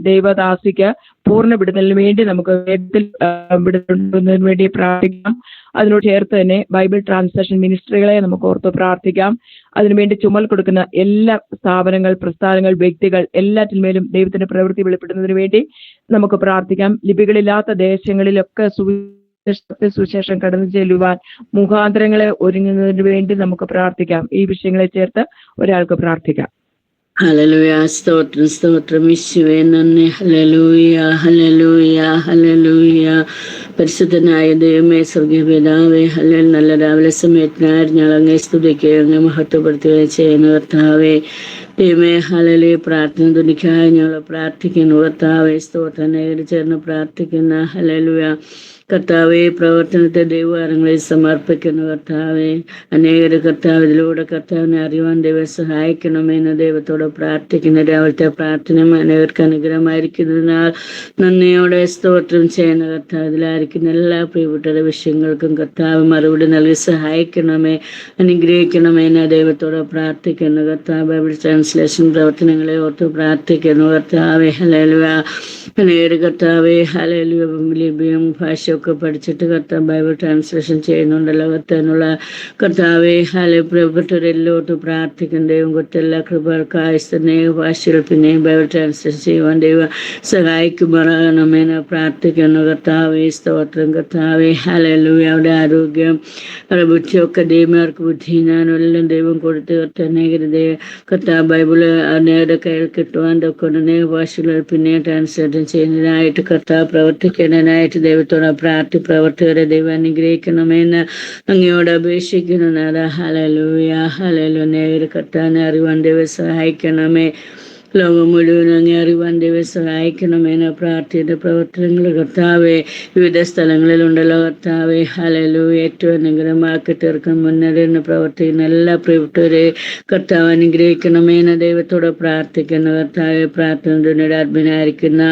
ദൈവദാസിക്ക് പൂർണ്ണ വിടുതലിന് വേണ്ടി നമുക്ക് വേഗത്തിൽ വിടുന്നതിന് വേണ്ടി പ്രാർത്ഥിക്കാം. അതിനോട് ചേർത്ത് തന്നെ ബൈബിൾ ട്രാൻസ്ലേഷൻ മിനിസ്ട്രികളെ നമുക്ക് ഓർത്ത് പ്രാർത്ഥിക്കാം. അതിനുവേണ്ടി ചുമൽ കൊടുക്കുന്ന എല്ലാ സ്ഥാപനങ്ങൾ, പ്രസ്ഥാനങ്ങൾ, വ്യക്തികൾ എല്ലാറ്റിന്മേലും ദൈവത്തിന്റെ പ്രവൃത്തി വെളിപ്പെടുന്നതിന് വേണ്ടി നമുക്ക് പ്രാർത്ഥിക്കാം. ലിപികളില്ലാത്ത ദേശങ്ങളിലൊക്കെ സുവിശേഷം കടന്നു ചെല്ലുവാൻ മുഖാന്തരങ്ങളെ ഒരുങ്ങുന്നതിന് വേണ്ടി നമുക്ക് പ്രാർത്ഥിക്കാം. ഈ വിഷയങ്ങളെ ചേർത്ത് ഒരാൾക്ക് പ്രാർത്ഥിക്കാം. ഹല്ലേലൂയ, സ്തോത്രം സ്തോത്രം യേശുവേ, നന്ദി. Hallelujah hallelujah hallelujah. പരിശുദ്ധനായ ദൈവമേ, സ്വർഗീയ പിതാവേ, ഹല്ലേലൂയ. നല്ല രാവിലെ സമയത്തിനായി ഞങ്ങൾ അങ്ങേ സ്തുതിക്കുകയും അങ്ങ് മഹത്വപ്പെടുത്തുകയും ചെയ്യുന്ന കർത്താവേ, ദൈവമേ, ഹല്ലേലൂയ. പ്രാർത്ഥന തുണിക്കായി ഞങ്ങൾ പ്രാർത്ഥിക്കുന്നു കർത്താവേ. സ്തോത്രം ചേർന്ന് പ്രാർത്ഥിക്കുന്ന ഹല്ലേലൂയ കർത്താവെ, പ്രവർത്തനത്തെ ദൈവകാര്യങ്ങളിൽ സമർപ്പിക്കുന്നു കർത്താവെ. അനേകർ കർത്താവിലൂടെ കർത്താവിനെ അറിയുവാൻ ദൈവം സഹായിക്കണമെന്ന് ദൈവത്തോട് പ്രാർത്ഥിക്കുന്ന രാവിലത്തെ പ്രാർത്ഥന അനേകർക്ക് അനുഗ്രഹമായിരിക്കുന്നതിനാൽ നന്ദിയോടെ സ്തോത്രം ചെയ്യുന്ന കർത്താവ്. ഇതിലായിരിക്കുന്ന എല്ലാ പ്രിയപ്പെട്ട വിഷയങ്ങൾക്കും കർത്താവ് മറുപടി നൽകി സഹായിക്കണമേ, അനുഗ്രഹിക്കണമേ എന്ന് ദൈവത്തോട് പ്രാർത്ഥിക്കുന്നു കർത്താവ്. ബൈബിൾ ട്രാൻസ്ലേഷൻ പ്രവർത്തനങ്ങളെ ഓർത്ത് പ്രാർത്ഥിക്കുന്നു കർത്താവെ. ഹല്ലേലൂയ. അനേകർ കർത്താവെ ഹല്ലേലൂയ ലിപിയും ഭാഷയൊക്കെ പഠിച്ചിട്ട് കർത്താവ് ബൈബിൾ ട്രാൻസ്ലേഷൻ ചെയ്യുന്നുണ്ടല്ലോ കർത്താവിനുള്ള കർത്താവെ. പ്രിയപ്പെട്ടവരെല്ലോട്ട് പ്രാർത്ഥിക്കും. ദൈവം കൊടുത്ത എല്ലാ കൃപകൾക്കായി ഭാഷകൾ പിന്നെയും ബൈബിൾ ട്രാൻസ്ലേഷൻ ചെയ്യുവാൻ ദൈവം സഹായിക്കുമാറാകണമെന്ന് പ്രാർത്ഥിക്കുന്നു കർത്താവെ. സ്തോത്രം കർത്താവെ. ഹല്ലേലൂയ. അവിടെ ആരോഗ്യം, അവിടെ ബുദ്ധിയൊക്കെ ദൈവമാർക്ക് ബുദ്ധി ഞാനും എല്ലാം ദൈവം കൊടുത്ത് കർത്താവ് കർത്താവ് ബൈബിള് അനേകരുടെ കയ്യിൽ കിട്ടുവാൻ തൊക്കെ അനേക ഭാഷകൾ പിന്നെ ട്രാൻസ്ലേഷൻ ചെയ്യുന്നതിനായിട്ട് കർത്താവ് പ്രവർത്തിക്കുന്നതിനായിട്ട് ദൈവത്തോട് പ്രവർത്തകരെ ദൈവം അനുഗ്രഹിക്കണമെന്ന് അങ്ങയോട് അപേക്ഷിക്കുന്നു നാഥ. Hallelujah hallelujah. അനേകർ കർത്താവിനെ അറിവാൻ ദൈവം സഹായിക്കണമേ. ലോകം മുഴുവനും അങ്ങേ അറിവാൻ ദൈവം സഹായിക്കണമെന്ന് പ്രാർത്ഥിയുടെ പ്രവർത്തനങ്ങൾ കർത്താവെ വിവിധ സ്ഥലങ്ങളിലുണ്ടല്ലോ കർത്താവെ. ഹല്ലേലൂയ. ഏറ്റവും അനുഗ്രഹമാക്കി തീർക്കാൻ മുന്നേറുന്ന പ്രവർത്തിക്കുന്ന എല്ലാ പ്രിയപ്പെട്ടവരെ കർത്താവ് അനുഗ്രഹിക്കണമെന്ന് ദൈവത്തോട് പ്രാർത്ഥിക്കുന്നു കർത്താവെ. പ്രാർത്ഥന അഡ്മിനായിരിക്കുന്ന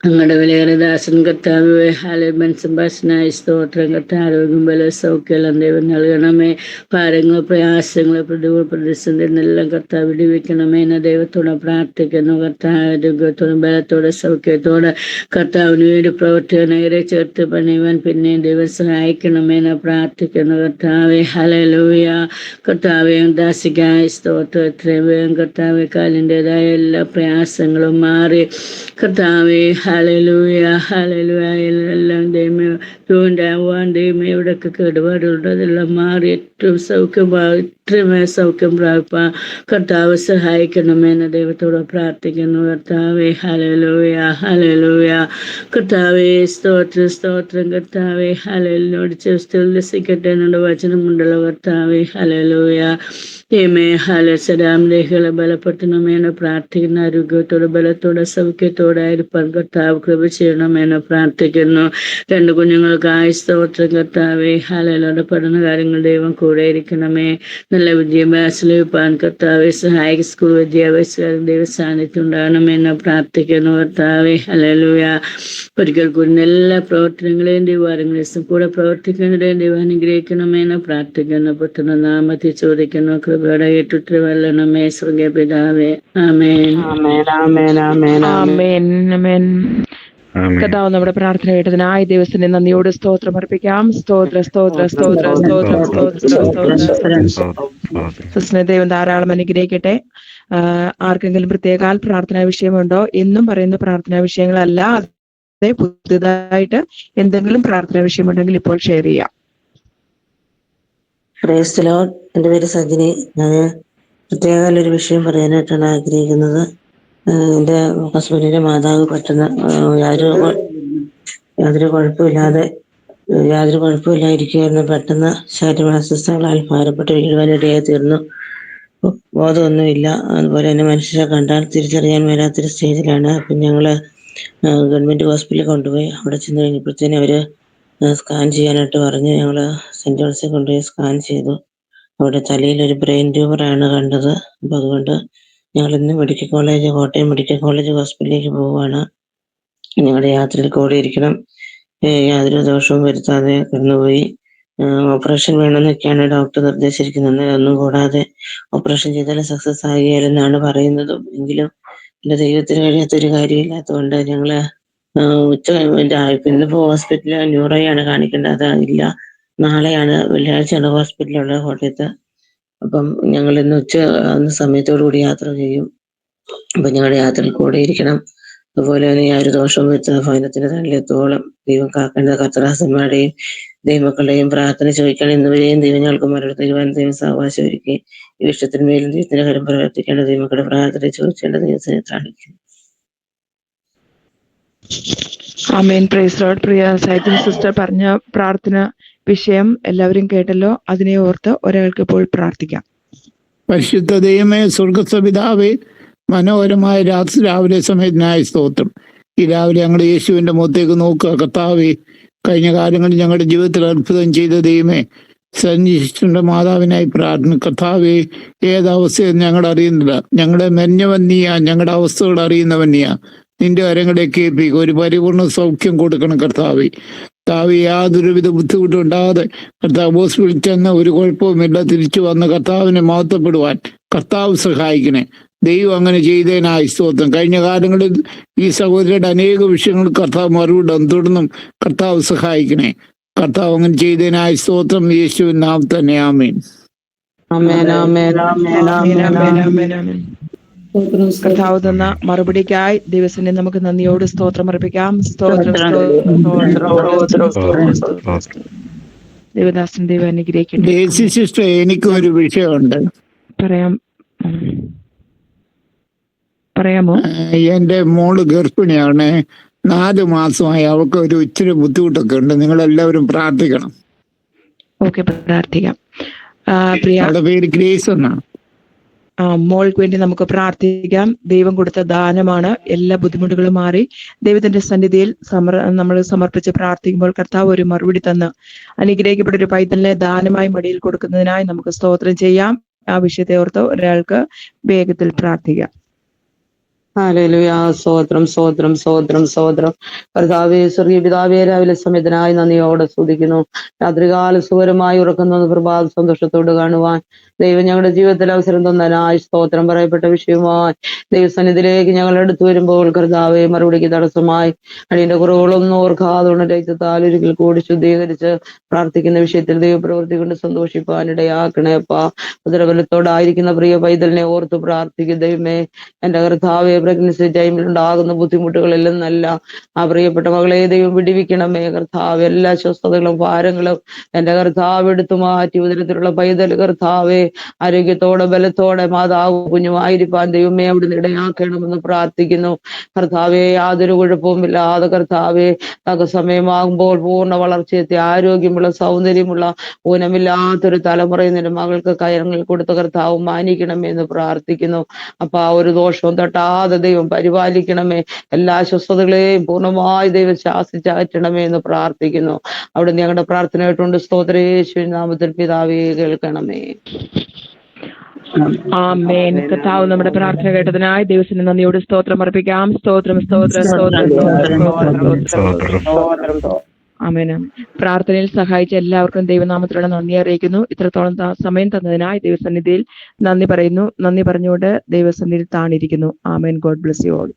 അങ്ങയുടെ വിലയേറെ ദാസൻ കർത്താവ് ഹാലൻ സംഭാഷണായി സ്തോത്രം കർത്താവ്. ആരോഗ്യം, ബല, സൗഖ്യം ദൈവം നൽകണമേ. ഭാരങ്ങൾ, പ്രയാസങ്ങൾ, പ്രതിസന്ധി എന്നെല്ലാം കർത്താവ് വിടുവിക്കണമേ എന്ന് ദൈവത്തോടെ പ്രാർത്ഥിക്കുന്നു കർത്താവ്. ആരോഗ്യത്തോടും ബലത്തോടെ സൗഖ്യത്തോടെ കർത്താവിന് വേണ്ടി പ്രവർത്തകരെ ചേർത്ത് പണിയുവാൻ പിന്നെയും ദൈവം സഹായിക്കണമെന്ന് പ്രാർത്ഥിക്കുന്നു കർത്താവെ. ഹല്ലേലൂയ. കർത്താവെ ദാസിക്കായ സ്തോത്രം. എത്രയും വേഗം കർത്താവെ കാലിൻ്റെതായ എല്ലാ പ്രയാസങ്ങളും മാറി കർത്താവെ. Hallelujah hallelujah. എല്ലാം ദൈവമേ ഉണ്ടാവാൻ ദൈവമേ എവിടെയൊക്കെ കേടുപാടുണ്ട് അതെല്ലാം മാറി ഏറ്റവും സൗഖ്യം പ്രാപിപ്പാൻ കർത്താവ് സഹായിക്കണമെന്ന് ദൈവത്തോട് പ്രാർത്ഥിക്കുന്നു കർത്താവെ. Hallelujah hallelujah. കർത്താവെ സ്തോത്രം സ്തോത്രം കർത്താവെ. ഹല്ലേലൂയ. ഉല്ലസിക്കട്ടെ എന്നുള്ള വചനമുണ്ടല്ലോ കർത്താവെ. ഹല്ലേലൂയ. ദൈവമേ ഹല്ലേലൂയ. ലേഖകളെ ബലപ്പെടുത്തണമെന്ന് പ്രാർത്ഥിക്കുന്ന ആരോഗ്യത്തോടെ ബലത്തോടെ സൗഖ്യത്തോടെ ആയിരിക്കാൻ കർത്താവ് കൃപ ചെയ്യണമെന്ന് പ്രാർത്ഥിക്കുന്നു. 2 കുഞ്ഞുങ്ങൾക്കായി സ്തോത്രം കർത്താവെ. ഹല്ലേലൂയ. പഠന കാര്യങ്ങൾ ദൈവം കൂടെ ഇരിക്കണമേ. നല്ല വിദ്യാഭ്യാസം ലഭിപ്പാൻ കർത്താവെ സഹായിക സ്കൂൾ വിദ്യാഭ്യാസക്കാരും ദൈവ സാന്നിധ്യം ഉണ്ടാകണമെന്ന് പ്രാർത്ഥിക്കുന്നു കർത്താവെ. ഹല്ലേലൂയ. ഒരിക്കൽ കൂടി എല്ലാ പ്രവർത്തനങ്ങളെയും ദൈവകാര്യങ്ങളെയും കൂടെ പ്രവർത്തിക്കുന്നതിനെയും ദൈവം അനുഗ്രഹിക്കണമെന്ന് പ്രാർത്ഥിക്കുന്നു. പുത്രന്റെ നാമത്തിൽ ചോദിക്കുന്നു. കൃപയുടെ ഏറ്റുത്തര വല്ലണമേ സ്വർഗീയ പിതാവേ. ആമേൻ. കർത്താവ് നമ്മുടെ പ്രാർത്ഥന കേട്ടതിനായി ദിവസത്തിന് നന്ദിയോട് സ്തോത്രം അർപ്പിക്കാം. സ്തോത്ര സ്തോത്ര സ്തോത്ര സ്തോത്ര സ്തോത്ര. ദൈവം ധാരാളം അനുഗ്രഹിക്കട്ടെ. ആർക്കെങ്കിലും പ്രത്യേക പ്രാർത്ഥനാ വിഷയമുണ്ടോ? എന്നും പറയുന്ന പ്രാർത്ഥനാ വിഷയങ്ങളല്ല, അതെ പുതിയതായിട്ട് എന്തെങ്കിലും പ്രാർത്ഥനാ വിഷയമുണ്ടെങ്കിൽ ഇപ്പോൾ ഷെയർ ചെയ്യാം. Praise the Lord. എൻ്റെ പേര് സജിനി. ഞാൻ പ്രത്യേക ഒരു വിഷയം പറയാനായിട്ടാണ് ആഗ്രഹിക്കുന്നത്. എൻ്റെ ഹസ്ബൻഡിന്റെ മാതാവ് പെട്ടെന്ന് യാതൊരു കുഴപ്പമില്ലായിരിക്കുമായിരുന്നു. പെട്ടെന്ന് ശാരീരിക അസ്വസ്ഥതകളാൽ ഭാരപ്പെട്ട് വീഴുവാനിടയായി തീർന്നു. ബോധമൊന്നുമില്ല. അതുപോലെ തന്നെ മനുഷ്യരെ കണ്ടാൽ തിരിച്ചറിയാൻ മേലാത്തൊരു സ്റ്റേജിലാണ്. അപ്പം ഞങ്ങള് ഗവൺമെന്റ് ഹോസ്പിറ്റലിൽ കൊണ്ടുപോയി. അവിടെ ചെന്ന് കഴിഞ്ഞപ്പോഴത്തേനും അവര് സ്കാൻ ചെയ്യാനായിട്ട് പറഞ്ഞു. ഞങ്ങള് സെന്റ് ജോൺസിൽ കൊണ്ടുപോയി സ്കാൻ ചെയ്തു. അവിടെ തലയിൽ ഒരു ബ്രെയിൻ ട്യൂമറാണ് കണ്ടത്. അപ്പൊ അതുകൊണ്ട് ഞങ്ങൾ ഇന്ന് കോട്ടയം മെഡിക്കൽ കോളേജ് ഹോസ്പിറ്റലിലേക്ക് പോവുകയാണ്. ഞങ്ങളുടെ യാത്രയിൽ കൂടെ ഇരിക്കണം. യാതൊരു ദോഷവും വരുത്താതെ കടന്നുപോയി. ഓപ്പറേഷൻ വേണമെന്നൊക്കെയാണ് ഡോക്ടർ നിർദ്ദേശിച്ചിരിക്കുന്നത്. ഒന്നും കൂടാതെ ഓപ്പറേഷൻ ചെയ്താൽ സക്സസ് ആകുകയില്ലെന്നാണ് പറയുന്നതും. എങ്കിലും എന്റെ ദൈവത്തിന് കഴിയാത്തൊരു കാര്യമില്ലാത്തതുകൊണ്ട് ഞങ്ങള് ഉച്ച ഇന്നിപ്പോ ഹോസ്പിറ്റലിൽ ന്യൂറോയാണ് കാണിക്കേണ്ടത്. അതില്ല, നാളെയാണ്, വെള്ളിയാഴ്ചയാണ് ഹോസ്പിറ്റലുള്ളത് കോട്ടയത്ത്. അപ്പം ഞങ്ങൾ ഇന്ന് സമയത്തോടു കൂടി യാത്ര ചെയ്യും. അപ്പൊ ഞങ്ങളുടെ യാത്രയിൽ കൂടെ ഇരിക്കണം. അതുപോലെ തന്നെ യാതൊരു ദോഷവും വരുത്തുന്ന ഭവനത്തിന്റെ തള്ളിലെത്തോളം ദൈവം കാക്കേണ്ട കർത്തദാസന്മാരുടെയും ദൈവമക്കളുടെയും പ്രാർത്ഥന ചോദിക്കാൻ ഇന്നുവരെയും ദൈവം ഞങ്ങൾക്ക് മറുപടി തരുവാൻ ദൈവം സാവകാശം ഒരുക്കി. ഈ വിഷയത്തിന്മേലും ദൈവത്തിന്റെ കാര്യം പ്രവർത്തിക്കേണ്ട ദൈവമക്കളുടെ പ്രാർത്ഥന ചോദിക്കേണ്ട ദൈവത്തിനെ കാണിക്കും. ആമേൻ. Praise Lord. പ്രിയ സൈറ്റിൻ സിസ്റ്റർ പറഞ്ഞ പ്രാർത്ഥന വിഷയം എല്ലാവരും കേട്ടല്ലോ. അതിനെ ഓർത്ത് ഒരാൾക്ക് ഇപ്പോൾ പ്രാർത്ഥിക്കാം. പരിശുദ്ധ ദൈവമേ, സ്വർഗസ്വപിതാവേ, മനോഹരമായ രാവിലെ സമയത്തിനായ സ്തോത്രം. ഈ രാവിലെ ഞങ്ങളുടെ യേശുവിന്റെ മുഖത്തേക്ക് നോക്കുക കർത്താവേ. കഴിഞ്ഞ കാലങ്ങളിൽ ഞങ്ങളുടെ ജീവിതത്തിൽ അത്ഭുതം ചെയ്ത ദൈവമേ, സന്നിധിയുടെ മാതാവിനായി പ്രാർത്ഥന കർത്താവേ. ഏതവസ്ഥയെന്ന് ഞങ്ങൾ അറിയുന്നില്ല. ഞങ്ങളുടെ മെഞ്ഞവൻ നീയാ, ഞങ്ങളുടെ അവസ്ഥകൾ അറിയുന്നവൻ നീയാ. നിന്റെ കരങ്ങളെ കേൾപ്പിക്കുക, ഒരു പരിപൂർണ സൗഖ്യം കൊടുക്കണം കർത്താവേ. കർത്താവ് യാതൊരുവിധ ബുദ്ധിമുട്ടുണ്ടാകാതെ കർത്താവ് ഹോസ്പിറ്റലിൽ ചെന്ന ഒരു കുഴപ്പവുമില്ല, തിരിച്ചു വന്ന കർത്താവിനെ മഹത്വപ്പെടുവാൻ കർത്താവ് സഹായിക്കണേ. ദൈവം അങ്ങനെ ചെയ്തതിനായി സ്തോത്രം. കഴിഞ്ഞ കാലങ്ങളിൽ ഈ സഹോദരിയുടെ അനേക വിഷയങ്ങൾ കർത്താവ് മറുപടി തുടർന്നും കർത്താവ് സഹായിക്കണേ. കർത്താവ് അങ്ങനെ ചെയ്തതിനായി സ്തോത്രം. യേശുവിൻ നാമത്തിൽ തന്നെ ആമേൻ. കർത്താവ് തന്ന മറുപടിക്കായി ദൈവത്തിന് നമുക്ക് നന്ദിയോട് സ്തോത്രം അർപ്പിക്കാം. ദേവദാസൻ ദൈവം അനുഗ്രഹിക്കട്ടെ. സിസ്റ്റർ, എനിക്കൊരു വിഷയമുണ്ട്. പറയാമോ? എന്റെ മോള് ഗർഭിണിയാണ്. 4 മാസമായി. അവൾക്ക് ഒരു ഇച്ചിരി ബുദ്ധിമുട്ടൊക്കെ ഉണ്ട്. നിങ്ങളെല്ലാവരും പ്രാർത്ഥിക്കണം. ഓക്കെ, പ്രാർത്ഥിക്കാം. പ്രിയ പേര് ഗ്രേസ് എന്നാണ്. മോൾക്ക് വേണ്ടി നമുക്ക് പ്രാർത്ഥിക്കാം. ദൈവം കൊടുത്ത ദാനമാണ്. എല്ലാ ബുദ്ധിമുട്ടുകളും മാറി ദൈവത്തിന്റെ സന്നിധിയിൽ നമ്മൾ സമർപ്പിച്ച് പ്രാർത്ഥിക്കുമ്പോൾ കർത്താവ് ഒരു മറുപടി തന്ന് അനുഗ്രഹിക്കപ്പെട്ട ഒരു പൈതലിനെ ദാനമായി മടിയിൽ കൊടുക്കുന്നതിനായി നമുക്ക് സ്തോത്രം ചെയ്യാം. ആ വിഷയത്തെ ഓർത്ത് ഒരാൾക്ക് വേഗത്തിൽ പ്രാർത്ഥിക്കാം. ഹല്ലേലൂയ. സ്തോത്രം സ്തോത്രം സ്തോത്രം സ്തോത്രം. കർത്താവേ, സ്വർഗീയ പിതാവേ, രാവിലെ സമയത്തിനായി നന്ദിയോടെ സ്തുതിക്കുന്നു. രാത്രികാല സുഖകരമായി ഉറക്കുന്ന പ്രഭാത സന്തോഷത്തോട് കാണുവാൻ ദൈവം ഞങ്ങളുടെ ജീവിതത്തിൽ അവസരം തന്നതിനായി സ്തോത്രം. പറയപ്പെട്ട വിഷയവുമായി ദൈവസന്നിധിയിലേക്ക് ഞങ്ങൾ എടുത്തു വരുമ്പോൾ കർത്താവേ, മറുപടിക്ക് തടസ്സമായി അടിയന്റെ കുറവുകളൊന്നും ഓർക്കാതെ രക്തത്താൽ ഒരിക്കൽ കൂടി ശുദ്ധീകരിച്ച് പ്രാർത്ഥിക്കുന്ന വിഷയത്തിൽ ദൈവപ്രവൃത്തി കൊണ്ട് സന്തോഷിപ്പാനിടയാക്കണേ അപ്പാ. ഉദരബലത്തോടായിരിക്കുന്ന പ്രിയ പൈതലിനെ ഓർത്ത് പ്രാർത്ഥിക്കും ദൈവമേ. എന്റെ കർത്താവെ, പ്രഗ്നൻസി ടൈമിൽ ഉണ്ടാകുന്ന ബുദ്ധിമുട്ടുകളെല്ലാം നല്ല ആ പ്രിയപ്പെട്ട മകളെ ദൈവം വിടിവിക്കണമേ കർത്താവ്. എല്ലാ അസ്വസ്ഥതകളും ഭാരങ്ങളും എന്റെ കർത്താവ് എടുത്തു മാറ്റി ഉദരത്തിലുള്ള പൈതൽ കർത്താവെ ആരോഗ്യത്തോടെ ബലത്തോടെ മാതാവ് കുഞ്ഞുമായിരിക്കാൻ ദൈവമേ അവിടുന്ന് ഇടയാക്കണമെന്ന് പ്രാർത്ഥിക്കുന്നു കർത്താവെ. യാതൊരു കുഴപ്പവുമില്ലാതെ കർത്താവെ സമയമാകുമ്പോൾ പൂർണ്ണ വളർച്ചയെത്തി ആരോഗ്യമുള്ള സൗന്ദര്യമുള്ള ഊനമില്ലാത്തൊരു തലമുറയിൽ നിന്റെ മകൾക്ക് കയറങ്ങൾ കൊടുത്ത കർത്താവ് മാനിക്കണമെന്ന് പ്രാർത്ഥിക്കുന്നു അപ്പൊ ആ ഒരു ദോഷവും തട്ടാതെ ദൈവം പരിപാലിക്കണമേ. എല്ലാ അസ്വസ്ഥതകളെയും പൂർണ്ണമായി ദൈവം ശാസിച്ചകറ്റണമേ എന്ന് പ്രാർത്ഥിക്കുന്നു. അവിടെ ഞങ്ങളുടെ പ്രാർത്ഥന കേട്ടുകൊണ്ട് സ്തോത്രം. യേശുവിൻ നാമത്തിൽ പിതാവേ കേൾക്കണമേ. ആമേൻ. കർത്താവ് നമ്മുടെ പ്രാർത്ഥന കേട്ടതിനായി ദൈവത്തിന് നന്ദിയോട് സ്തോത്രം അർപ്പിക്കാം. സ്തോത്രം സ്തോത്രം സ്തോത്രം. ആമേൻ. പ്രാർത്ഥനയിൽ സഹായിച്ച എല്ലാവർക്കും ദൈവനാമത്തിലുള്ള നന്ദി അറിയിക്കുന്നു. ഇത്രത്തോളം സമയം തന്നതിനായി ദൈവസന്നിധിയിൽ നന്ദി പറയുന്നു. നന്ദി പറഞ്ഞുകൊണ്ട് ദൈവസന്നിധിയിൽ താണിരിക്കുന്നു. Amen. God bless you all.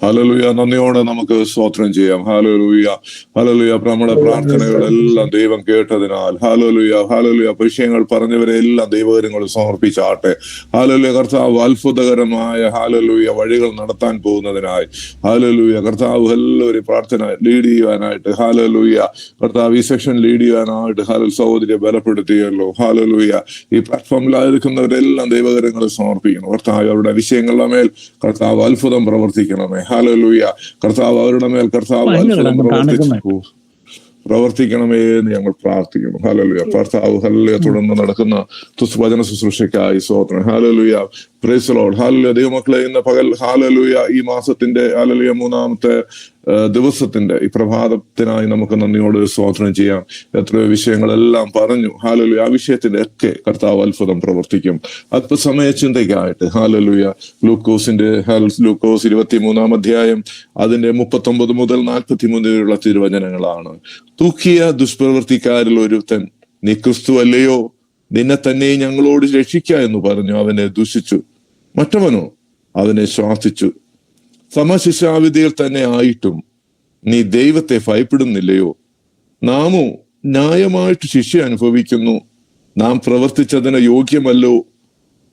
Hallelujah. നന്ദിയോടെ നമുക്ക് സ്തോത്രം ചെയ്യാം. Hallelujah hallelujah. നമ്മുടെ പ്രാർത്ഥനകളെല്ലാം ദൈവം കേട്ടതിനാൽ ഹല്ലേലൂയ ഹല്ലേലൂയ. വിഷയങ്ങൾ പറഞ്ഞവരെല്ലാം ദൈവകരങ്ങൾ സമർപ്പിച്ചാട്ടെ. ഹല്ലേലൂയ. കർത്താവ് അത്ഭുതകരമായ ഹല്ലേലൂയ വഴികൾ നടത്താൻ പോകുന്നതിനായി ഹല്ലേലൂയ. കർത്താവ് എല്ലാവരും പ്രാർത്ഥന ലീഡ് ചെയ്യുവാനായിട്ട് ഹല്ലേലൂയ. കർത്താവ് ഈ സെക്ഷൻ ലീഡ് ചെയ്യാനായിട്ട് സഹോദരിയെ ബലപ്പെടുത്തിയല്ലോ. ഹല്ലേലൂയ. ഈ പ്ലാറ്റ്ഫോമിലായിരിക്കുന്നവരെല്ലാം ദൈവകരങ്ങൾ സമർപ്പിക്കണം. കർത്താവ് അവരുടെ വിഷയങ്ങളുടെ മേൽ കർത്താവ് അത്ഭുതം പ്രവർത്തിക്കണമേ. ഹല്ലേലൂയ. കർത്താവ് അവരുടെ മേൽ കർത്താവ് അത്ഭുതം പ്രവർത്തിക്കണമേ എന്ന് ഞങ്ങൾ പ്രാർത്ഥിക്കുന്നു. ഹല്ലേലൂയ. കർത്താവ് ഹല്ലേലൂയ. തുടർന്ന് നടക്കുന്ന വചന ശുശ്രൂഷയ്ക്കായി സ്തോത്രം. ഹല്ലേലൂയ. Praise Lord. ഹല്ലേലൂയ. ദൈവമക്കളെ, ഇന്ന് പകൽ ഹല്ലേലൂയ ഈ മാസത്തിന്റെ ഹല്ലേലൂയ 3-ാമത്തെ ദിവസത്തിന്റെ ഈ പ്രഭാതത്തിനായി നമുക്ക് നന്ദിയോട് സ്തോത്രം ചെയ്യാം. എത്രയോ വിഷയങ്ങളെല്ലാം പറഞ്ഞു. ഹല്ലേലൂയ. ആ വിഷയത്തിന്റെ ഒക്കെ കർത്താവ് അത്ഭുതം പ്രവർത്തിക്കും. അല്പസമയ ചിന്തയ്ക്കായിട്ട് ഹല്ലേലൂയ ലൂക്കോസ് 23-ാം അധ്യായം അതിന്റെ 39 മുതൽ 43 വരെയുള്ള തിരുവചനങ്ങളാണ്. തൂക്കിയ ദുഷ്പ്രവൃത്തിക്കാരിൽ ഒരുത്തൻ, നീ ക്രിസ്തു അല്ലയോ, നിന്നെ തന്നെ ഞങ്ങളോട് രക്ഷിക്ക എന്ന് പറഞ്ഞു അവനെ ദുഷിച്ചു. മറ്റവനോ അവനെ ശ്വാസിച്ചു, സമശിക്ഷാവിധിയിൽ തന്നെ ആയിട്ടും നീ ദൈവത്തെ ഭയപ്പെടുന്നില്ലയോ? നാമോ ന്യായമായിട്ട് ശിക്ഷ അനുഭവിക്കുന്നു. നാം പ്രവർത്തിച്ചതിന്